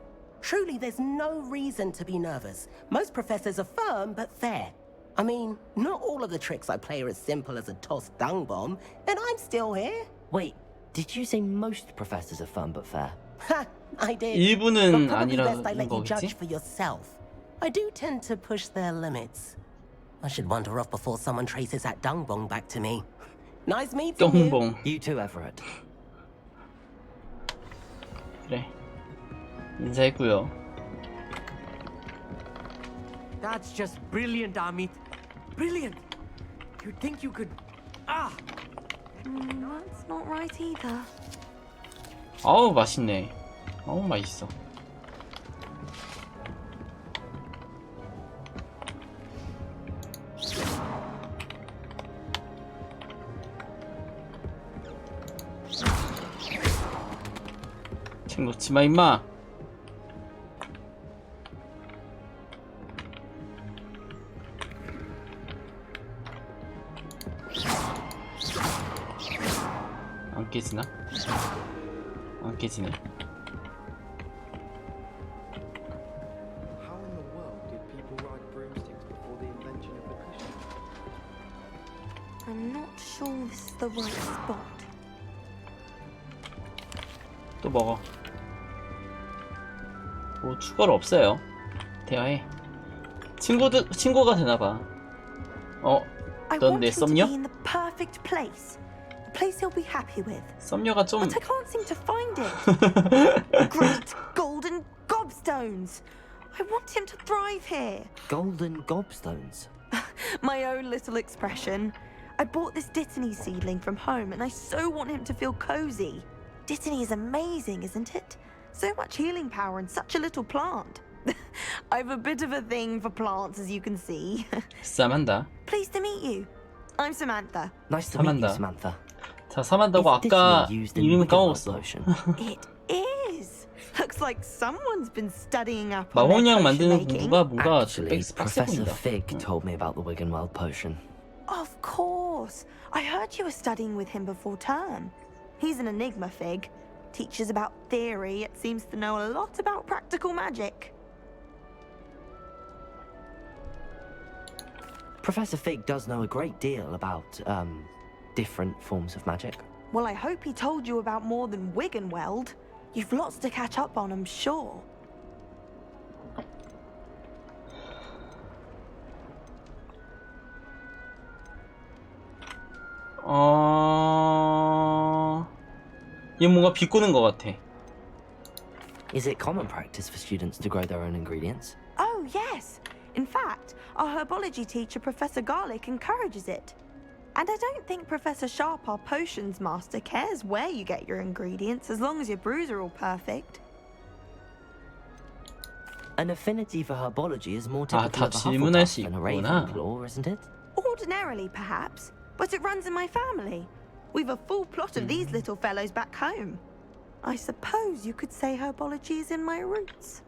Truly, there's no reason to be nervous. Most professors are firm but fair. I mean, not all of the tricks I play are as simple as a tossed dung bomb, and I'm still here. Wait, did you say most professors are firm but fair? Ha! I did. 일부는 But probably best I 아니라는 let you 거겠지? judge for yourself. I do tend to push their limits. I should wander off before someone traces that dung bomb back to me. Nice meeting you. 똥봉. You too, Everett. 그래. 인사했고요. That's just brilliant, Amit. Brilliant. You'd think you could. Ah! That's not right either. 아우 맛있네. 아우 맛있어. 책 놓지마 임마. 안 깨지나? 안 깨지네. How in the world did people ride broomsticks before the invention of the cushion? I'm not sure this is the right spot. 또 먹어. 뭐 추가로 없어요. 대화해. 친구가 되나봐. I 넌 want 내 him to 썸녀? be in the perfect place. A place he'll be happy with. 썸녀가 좀. But I can't seem to find it. Great golden gobstones. I want him to thrive here. Golden gobstones? My own little expression. I bought this Dittany seedling from home and I so want him to feel cozy. Dittany is amazing, isn't it? So much healing power in such a little plant. I've a bit of a thing for plants, as you can see. 사만다. Pleased to meet you. I'm Samantha. Nice to meet you, 사만다. Samantha. 자, 사만다고 아까 이름을 까먹었어. It is. Looks like someone's been studying up on 마법약 their potion 만드는 making. 공부가 뭔가 Actually, 빡세 Professor 보인다. Fig told me about the Wiggenweld potion. Of course. I heard you were studying with him before term. He's an enigma, Fig. Teaches about theory, yet seems to know a lot about practical magic. Professor Fig does know a great deal about, different forms of magic. Well, I hope he told you about more than Wiggenweld. You've lots to catch up on, I'm sure. 얘 뭔가 비꼬는 것 같아. Is it common practice for students to grow their own ingredients? Oh, yes. In fact, our herbology teacher, Professor Garlick, encourages it. And I don't think Professor Sharp, our potions master, cares where you get your ingredients as long as your brews are all perfect. An affinity for herbology is more 다 typical of a 질문할 수 Hufflepuff than a 있구나. Ravenclaw, isn't it? Ordinarily, perhaps, but it runs in my family. We've a full plot of these little fellows back home. I suppose you could say herbology is in my roots.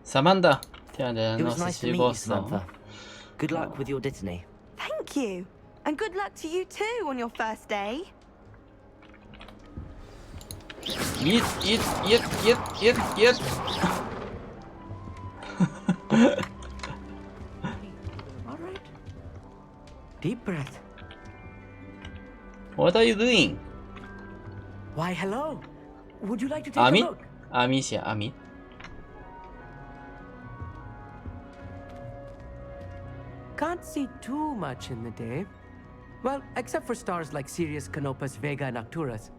사만다. It was nice to meet you, 즐거웠어. Samantha. Good luck with your Dittany. Thank you. And good luck to you too on your first day. 윕. All right. Deep breath. What are you doing? Why, hello. Would you like to take 아밋? a look? 아밋이야, 아밋. Can't see too much in the day. Well, except for stars like Sirius, Canopus, Vega, and Arcturus.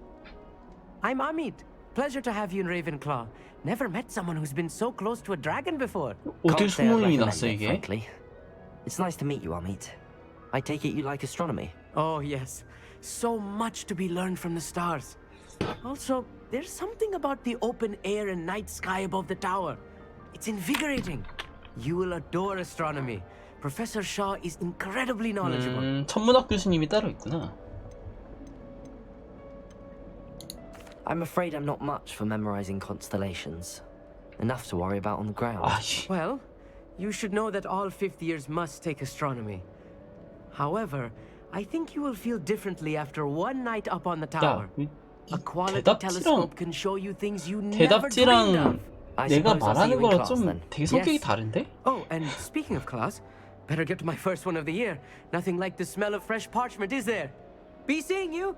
I'm Amit. Pleasure to have you in Ravenclaw. Never met someone who's been so close to a dragon before. 어떻게 Can't say I'd 소문이 recommend 났어 it, 이게? frankly. It's nice to meet you, Amit. I take it you like astronomy. Oh, yes. So much to be learned from the stars. Also, there's something about the open air and night sky above the tower. It's invigorating. You will adore astronomy. Professor Shaw is incredibly knowledgeable. 천문학 교수님이 따로 있구나. I'm afraid I'm not much for memorizing constellations. enough to worry about on the ground. Well, you should know that all fifth years must take astronomy. However, I think you will feel differently after one night up on the tower. A quality telescope can show you things you never dreamed of. 내가 말하는 거랑 좀 되게 성격이 다른데? Oh, and speaking of class, better get to my first one of the year. Nothing like the smell of fresh parchment, is there? Be seeing you.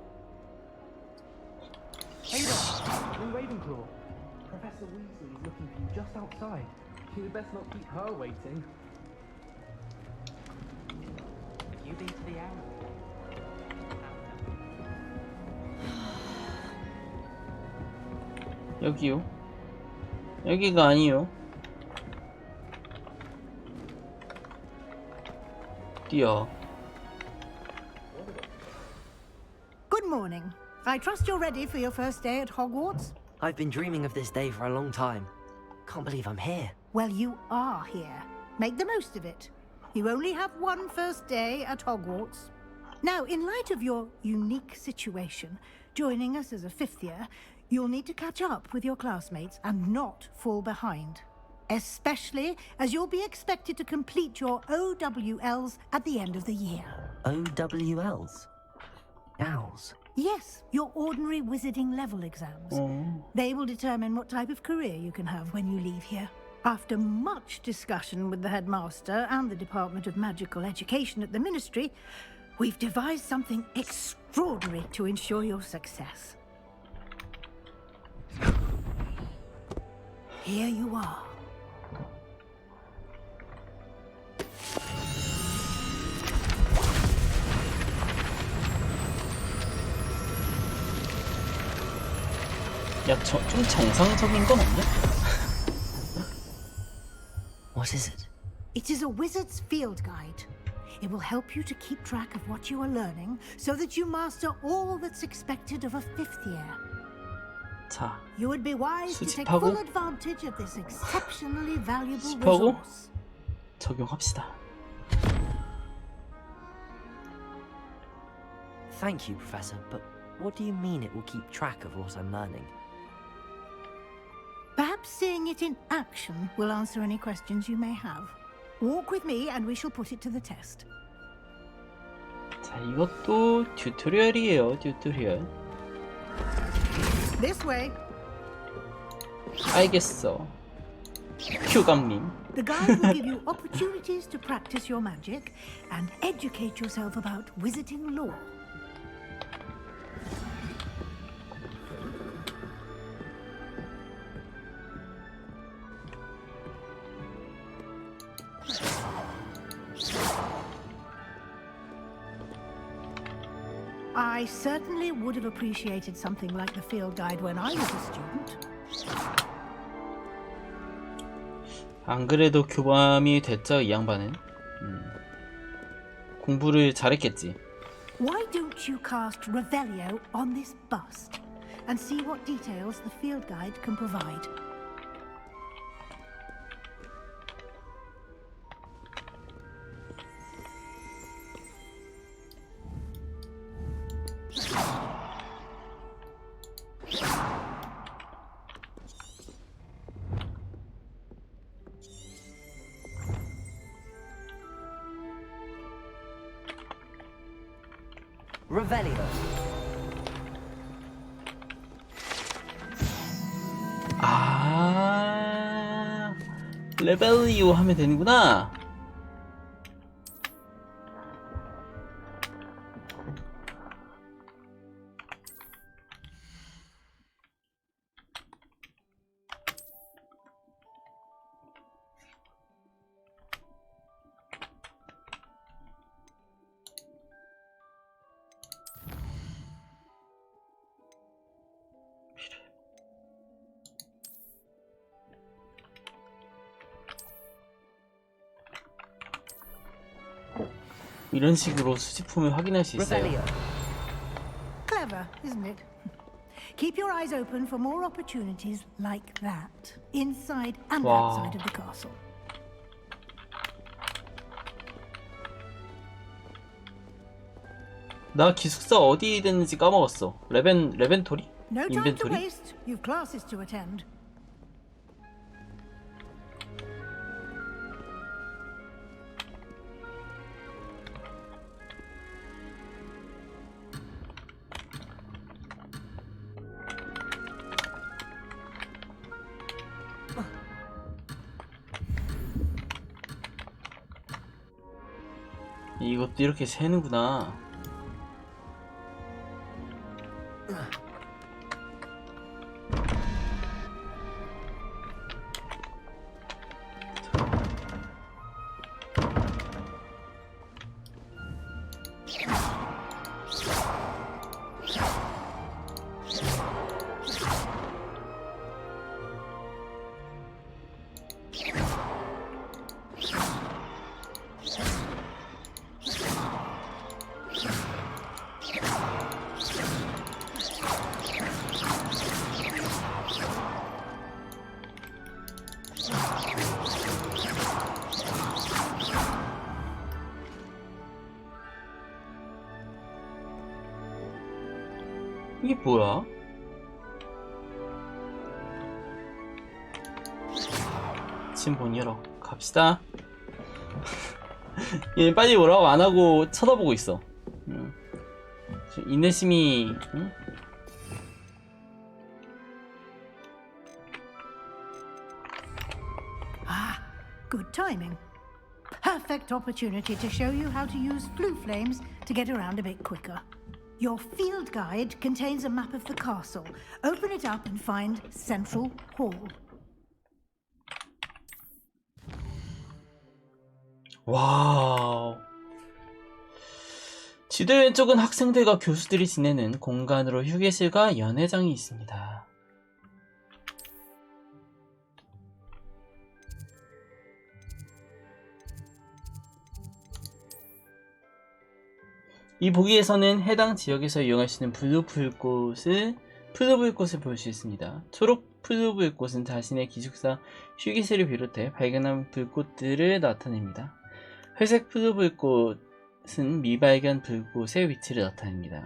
Ada, in Ravenclaw. Professor Weasley is looking for you just outside. You'd best not keep her waiting. Have you been to the owl? 여기요. 여기가 아니요. 뛰어. Good morning. I trust you're ready for your first day at Hogwarts? I've been dreaming of this day for a long time. Can't believe I'm here. Well, you are here. Make the most of it. You only have one first day at Hogwarts. Now, in light of your unique situation, joining us as a fifth year, you'll need to catch up with your classmates and not fall behind. Especially as you'll be expected to complete your OWLs at the end of the year. OWLs? Owls? Yes, your ordinary wizarding level exams. They will determine what type of career you can have when you leave here. After much discussion with the headmaster and the Department of Magical Education at the Ministry, we've devised something extraordinary to ensure your success. Here you are. 야, 좀 정상적인 건 없냐? What is it? It is a wizard's field guide. It will help you to keep track of what you are learning so that you master all that's expected of a fifth year. 자, You would be wise to take 수집하고 full advantage of this exceptionally valuable 수집하고 resource. 적용합시다. Thank you, Professor, but what do you mean it will keep track of what I'm learning? Perhaps seeing it in action will answer any questions you may have. Walk with me and we shall put it to the test. 자, 이것도 튜토리얼이에요, 튜토리얼. This way. 알겠어. 휴감님. The guide will give you opportunities to practice your magic and educate yourself about wizarding lore. I certainly would have appreciated something like the field guide when I was a student. 안 그래도 교감이 됐죠, 이 양반은. 공부를 잘했겠지. Why don't you cast Revelio on this bust and see what details the field guide can provide? Revelio. 아, 레벨리오 하면 되는구나. 이런 식으로 수집품을 확인할 수 있어요. Clever, isn't it? Keep your eyes open for more opportunities like that, inside and outside of the castle. 나 기숙사 어디 됐는지 까먹었어. 레벤토리? No time to 인벤토리? waste. You've classes to attend. 이것도 이렇게 세는구나. 이게 뭐야? 지금 문 열어. 갑시다. 얘 빨리 오라고 안 하고 쳐다보고 있어. 인내심이. 응? Ah, good timing. Perfect opportunity to show you how to use flue flames to get around a bit quicker. Your field guide contains a map of the castle. Open it up and find Central Hall. 와우. 지도 왼쪽은 학생들과 교수들이 지내는 공간으로 휴게실과 연회장이 있습니다. 이 보기에서는 해당 지역에서 이용할 수 있는 푸르불꽃을 볼 수 있습니다. 초록 푸르불꽃은 자신의 기숙사 휴게실을 비롯해 발견한 불꽃들을 나타냅니다. 회색 푸르불꽃은 미발견 불꽃의 위치를 나타냅니다.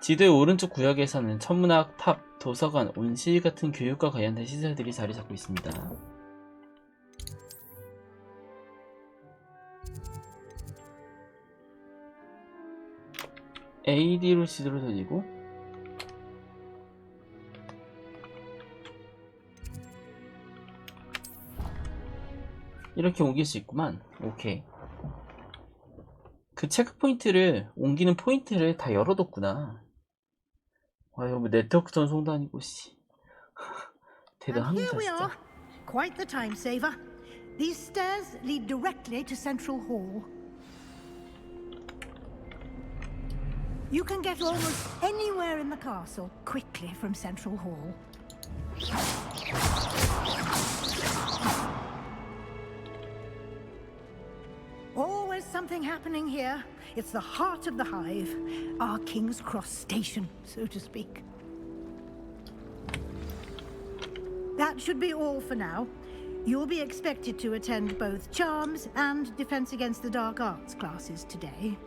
지도의 오른쪽 구역에서는 천문학, 탑, 도서관, 온실 같은 교육과 관련된 시설들이 자리 잡고 있습니다. AD로 지도를 돌리고 이렇게 옮길 수 있구만. 오케이. 그 체크포인트를 옮기는 포인트를 다 열어뒀구나. 와, 이거 뭐 네트워크 전송도 아니고 씨. 대단합니다 Here we 진짜. are. Quite the time saver. These stairs lead directly to Central Hall. You can get almost anywhere in the castle quickly from Central Hall. Always something happening here. It's the heart of the hive, our King's Cross station, so to speak. That should be all for now. You'll be expected to attend both Charms and Defense Against the Dark Arts classes today.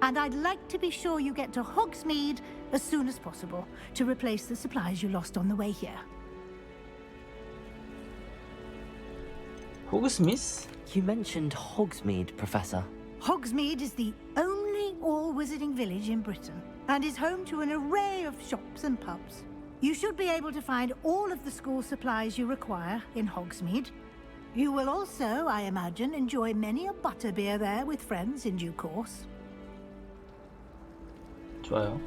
And I'd like to be sure you get to Hogsmeade as soon as possible to replace the supplies you lost on the way here. 호그스미스? You mentioned Hogsmeade, Professor. Hogsmeade is the only all-wizarding village in Britain and is home to an array of shops and pubs. You should be able to find all of the school supplies you require in Hogsmeade. You will also, I imagine, enjoy many a butterbeer there with friends in due course. 좋아요.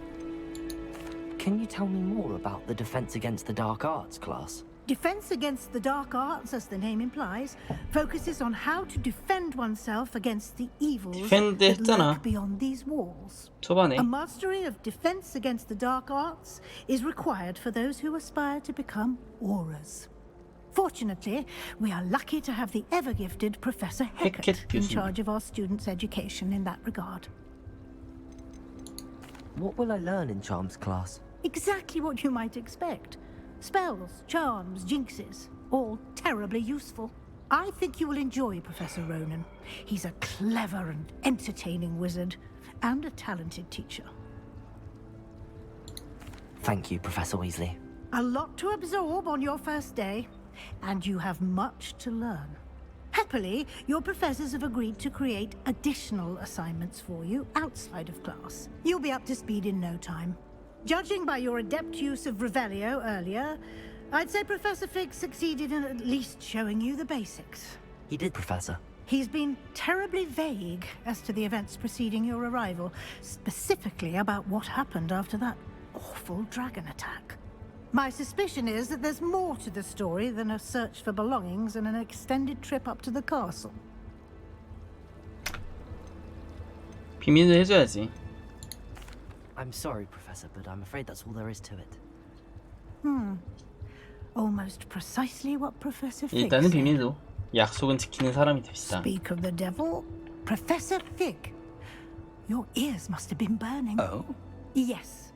Can you tell me more about the Defense Against the Dark Arts class? Defense Against the Dark Arts, as the name implies, focuses on how to defend oneself against the evils that 했잖아. lurk beyond these walls. 초반에. A mastery of Defense Against the Dark Arts is required for those who aspire to become auras. Fortunately, we are lucky to have the ever-gifted Professor Heckett in charge of our students' education in that regard. What will I learn in Charms class? Exactly what you might expect. Spells, charms, jinxes, all terribly useful. I think you will enjoy Professor Ronan. He's a clever and entertaining wizard, and a talented teacher. Thank you, Professor Weasley. A lot to absorb on your first day, and you have much to learn. Happily, your professors have agreed to create additional assignments for you outside of class. You'll be up to speed in no time. Judging by your adept use of Revelio earlier, I'd say Professor Fig succeeded in at least showing you the basics. He did, Professor. He's been terribly vague as to the events preceding your arrival, specifically about what happened after that awful dragon attack. My suspicion is that there's more to the story than a search for belongings and an extended trip up to the castle. 비밀을 해줘야지. I'm sorry, Professor, but I'm afraid that's all there is to it. Almost precisely what Professor Fig 일단은 said. 비밀로 약속은 지키는 사람이 됩시다. Speak of the devil, Professor Fig. Your ears must have been burning. Oh? Yes.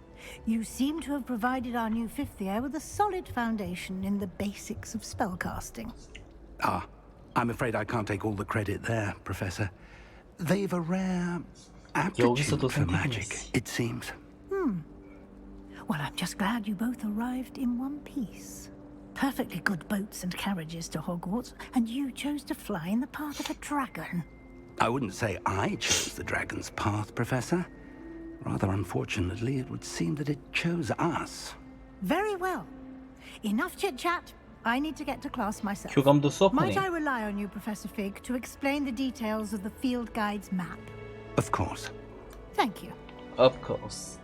You seem to have provided our new fifth year with a solid foundation in the basics of spellcasting. Ah, I'm afraid I can't take all the credit there, Professor. They've a rare aptitude for magic, it seems. Well, I'm just glad you both arrived in one piece. Perfectly good boats and carriages to Hogwarts, and you chose to fly in the path of a dragon. I wouldn't say I chose the dragon's path, Professor. Rather unfortunately, it would seem that it chose us. Very well. Enough chit-chat. I need to get to class myself. 교감도 수업하네. Might I rely on you, Professor Fig, to explain the details of the field guide's map? Of course. Thank you. Of course.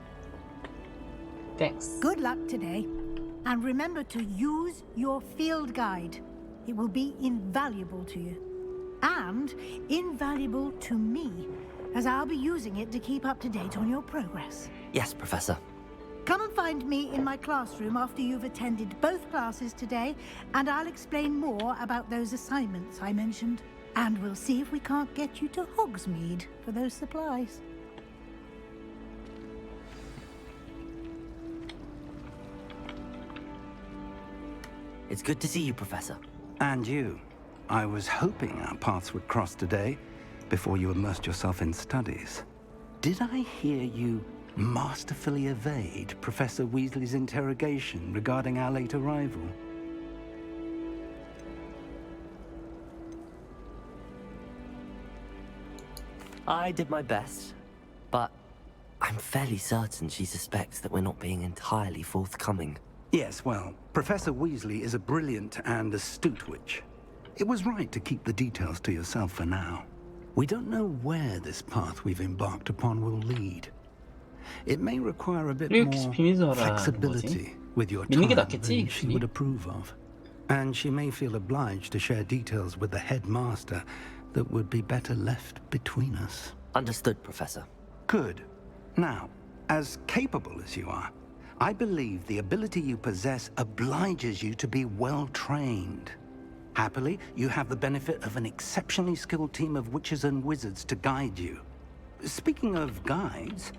Thanks. Good luck today. And remember to use your field guide. It will be invaluable to you. And invaluable to me, as I'll be using it to keep up to date on your progress. Yes, Professor. Come and find me in my classroom after you've attended both classes today, and I'll explain more about those assignments I mentioned. And we'll see if we can't get you to Hogsmeade for those supplies. It's good to see you, Professor. And you. I was hoping our paths would cross today, before you immersed yourself in studies. Did I hear you masterfully evade Professor Weasley's interrogation regarding our late arrival? I did my best, but I'm fairly certain she suspects that we're not being entirely forthcoming. Yes, well, Professor Weasley is a brilliant and astute witch. It was right to keep the details to yourself for now. We don't know where this path we've embarked upon will lead. It may require a bit more flexibility with your time than she would approve of. And she may feel obliged to share details with the headmaster that would be better left between us. Understood, Professor. Good. Now, as capable as you are, I believe the ability you possess obliges you to be well trained. Happily, you have the benefit of an exceptionally skilled team of witches and wizards to guide you. Speaking of guides,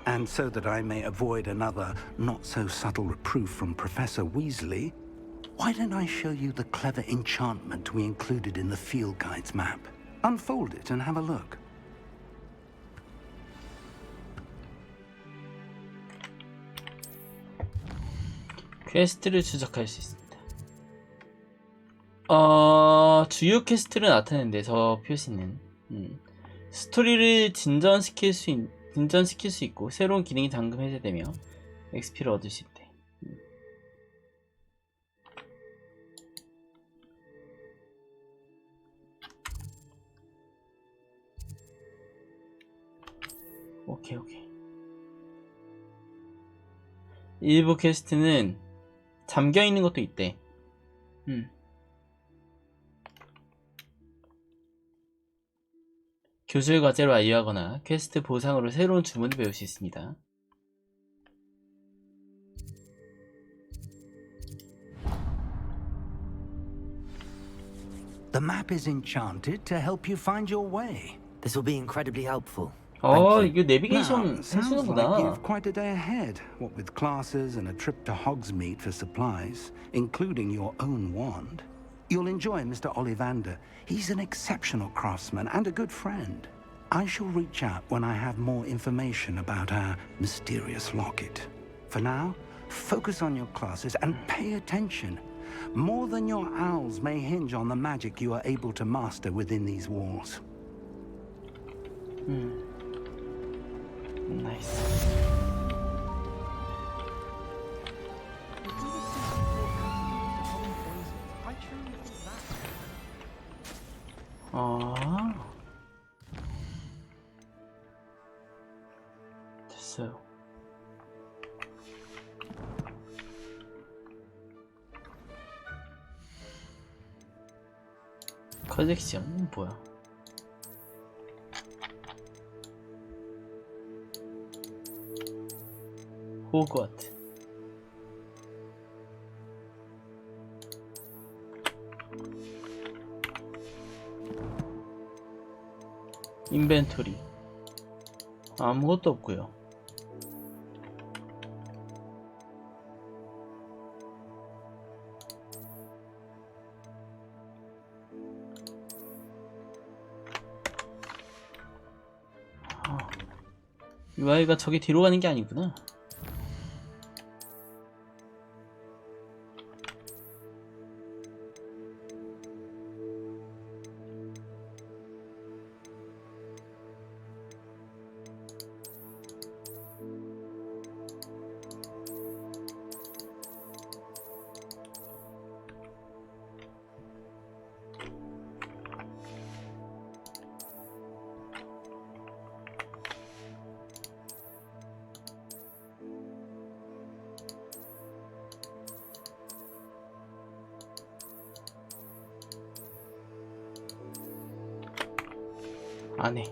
and so that I may avoid another not-so-subtle reproof from Professor Weasley, why don't I show you the clever enchantment we included in the field guide's map? Unfold it and have a look. 퀘스트를 추적할 수 있습니다. 주요 퀘스트를 나타내는데 저 표시는 스토리를 진전시킬 수 있고 새로운 기능이 잠금 해제되며 XP를 얻을 수 있대. 오케이. 일부 퀘스트는 잠겨 있는 것도 있대. 교술 과제로 완료하거나 퀘스트 보상으로 새로운 주문을 배울 수 있습니다. The map is enchanted to help you find your way. This will be incredibly helpful. 이거 내비게이션 Now, sounds 해주는구나. like you've quite a day ahead, what with classes and a trip to Hogsmeade for supplies, including your own wand. You'll enjoy Mr. Ollivander. He's an exceptional craftsman and a good friend. I shall reach out when I have more information about our mysterious locket. For now, focus on your classes and pay attention. More than your owls may hinge on the magic you are able to master within these walls. 나이스. 없어요. 컬렉션 뭐야? 호그와트. 인벤토리 아무것도 없고요. UI가 저기 뒤로 가는 게 아니구나. 안해.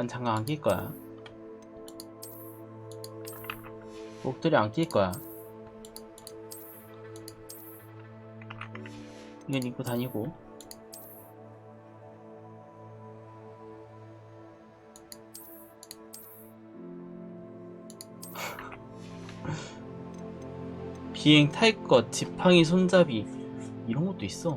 장갑 안 낄 거야. 목도리 안 낄 거야. 이건 입고 다니고. 비행 탈 것, 지팡이 손잡이 이런 것도 있어.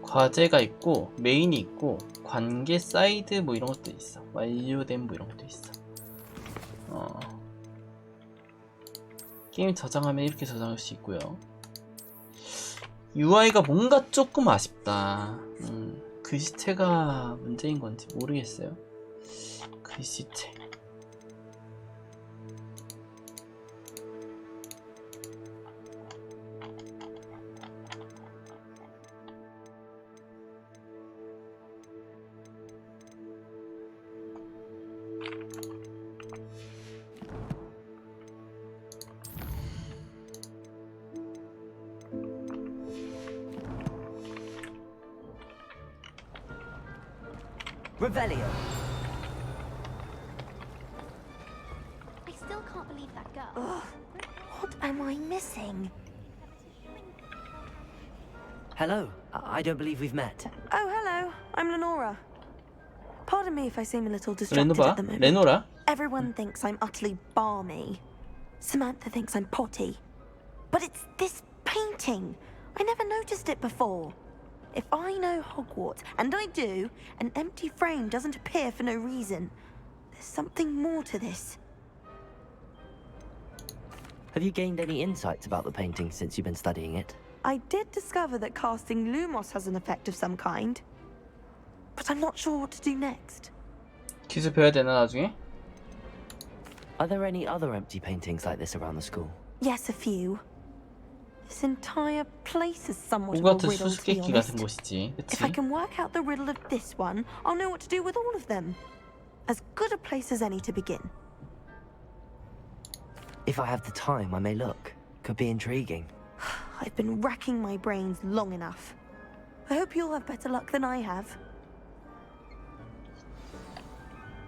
과제가 있고 메인이 있고 관계 사이드 뭐 이런 것도 있어. 완료된 뭐 이런 것도 있어. 게임 저장하면 이렇게 저장할 수 있고요. UI가 뭔가 조금 아쉽다. 글씨체가 문제인 건지 모르겠어요. 글씨체. Revelio. I still can't believe that girl. Ugh, what am I missing? Hello. I don't believe we've met. Oh, hello. I'm Lenora. Pardon me if I seem a little distracted at the moment. 레노라? Everyone thinks I'm utterly balmy. Samantha thinks I'm potty. But it's this painting. I never noticed it before. If I know Hogwarts, and I do, an empty frame doesn't appear for no reason. There's something more to this. Have you gained any insights about the painting since you've been studying it? I did discover that casting Lumos has an effect of some kind. But I'm not sure what to do next. 기술 배워야 되나 나중에? Are there any other empty paintings like this around the school? Yes, a few. This entire place is somewhat of 호그와트 a riddle, to be 수수께끼 같은 honest. 곳이지. If I 그치? can work out the riddle of this one, I'll know what to do with all of them. As good a place as any to begin. If I have the time, I may look. Could be intriguing. I've been racking my brains long enough. I hope you'll have better luck than I have.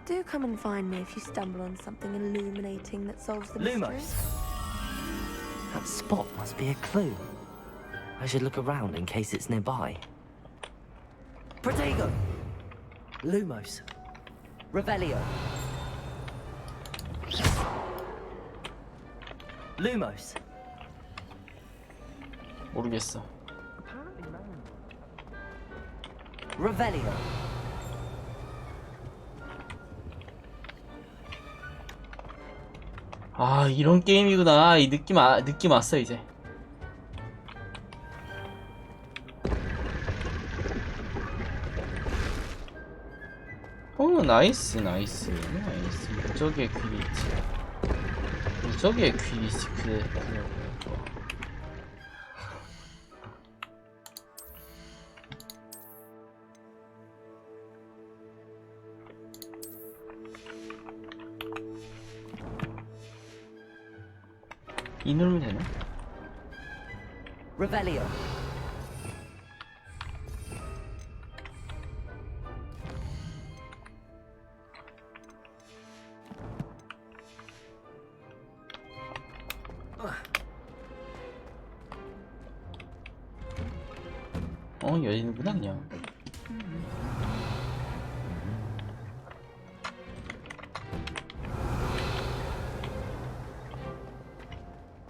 Do come and find me if you stumble on something illuminating that solves the mystery. Lumos. That spot must be a clue. I should look around in case it's nearby. Protego! Lumos. Revelio. Lumos. 모르겠어. Revelio. 아 이런 게임이구나. 이 느낌 왔어 이제. 나이스 나이스 나이스. 무적의 퀴리치. 무적의 퀴리치 그거. 이 누르면 되나? Revelio. 열리는구나 그냥.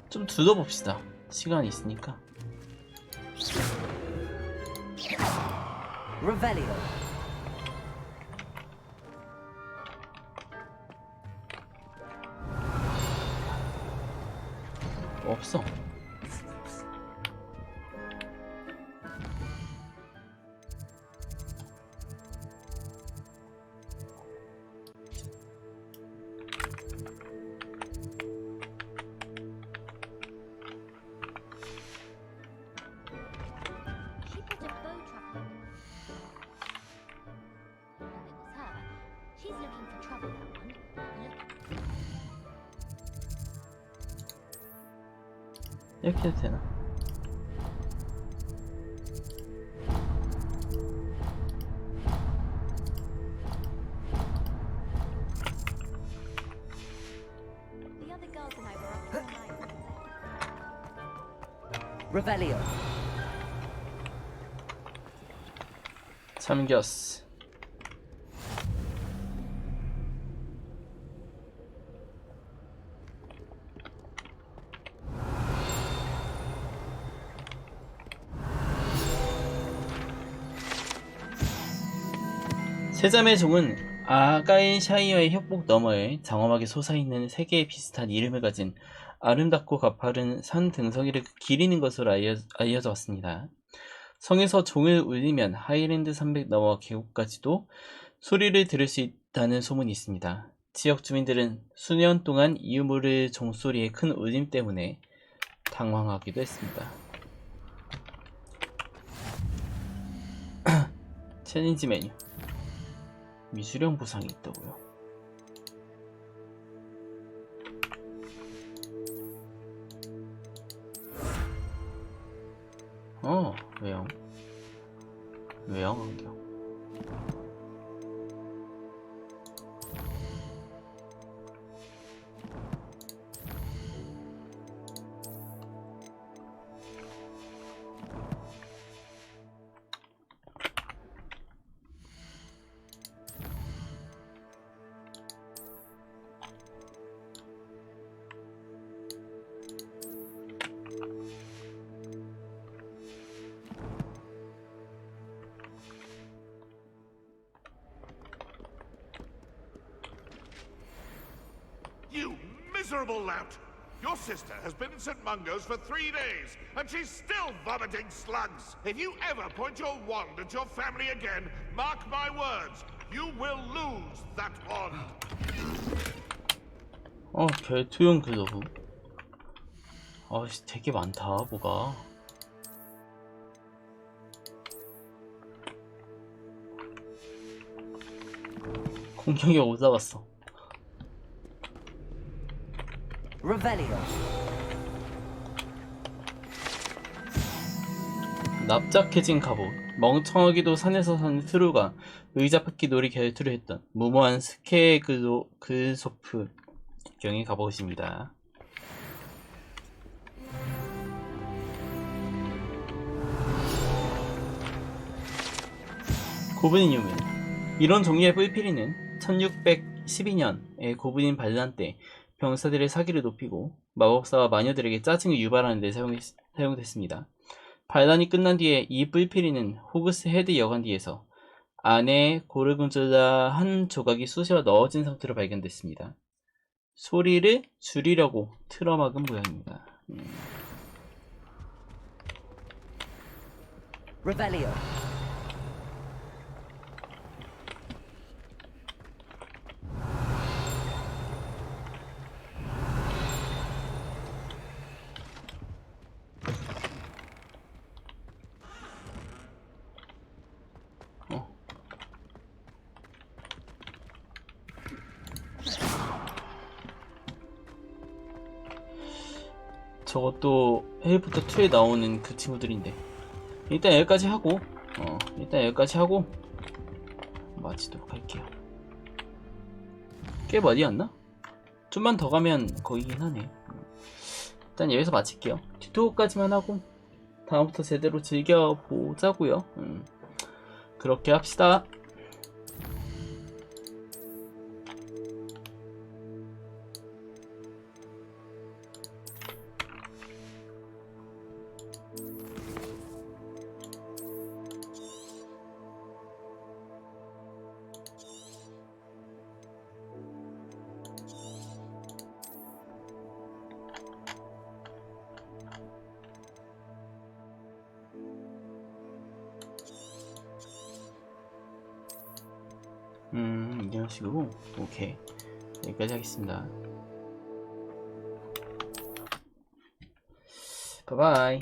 좀 둘러봅시다. 시간이 있으니까. Revelio. 없어. 이렇게 해도 되나? Revelio. 잠겼어. 세자매 종은 아가인 샤이어의 협곡 너머에 장엄하게 솟아있는 세 개의 비슷한 이름을 가진 아름답고 가파른 산 등성이를 기리는 것으로 알려져 왔습니다. 성에서 종을 울리면 하이랜드 산맥 너머 계곡까지도 소리를 들을 수 있다는 소문이 있습니다. 지역 주민들은 수년 동안 이유 모를 종소리의 큰 울림 때문에 당황하기도 했습니다. 챌린지 메뉴. 미수령 보상이 있다고요. 외형 안경. Miserable lout! Your sister has been in St. Mungo's for 3 days, and she's still vomiting slugs! If you ever point your wand at your family again, mark my words, you will lose that wand! 결투용 글러브. 되게 많다, 뭐가. 공격이 올라갔어. Revelio. 납작해진 갑옷. 멍청하기도 산에서 사는 트루가 의자 뺏기 놀이 결투를 했던 무모한 스케글소프 경의 갑옷입니다. 고블린 유물. 이런 종류의 뿔피리는 1612년에 고블린 반란 때 병사들의 사기를 높이고 마법사와 마녀들에게 짜증을 유발하는 데 사용됐습니다. 반란이 끝난 뒤에 이 뿔피리는 호그스 헤드 여관디에서 안에 고르곤졸라 한 조각이 쑤셔 넣어진 상태로 발견됐습니다. 소리를 줄이려고 틀어막은 모양입니다. Revelio. 저것도 해리포터 2에 나오는 그 친구들인데 일단 여기까지 하고 마치도록 할게요. 꽤 많이 왔나? 좀만 더 가면 거기긴 하네. 일단 여기서 마칠게요. 튜토까지만 하고 다음부터 제대로 즐겨보자고요. 그렇게 합시다. 이런 식으로. 오케이, 여기까지 하겠습니다. 바이바이.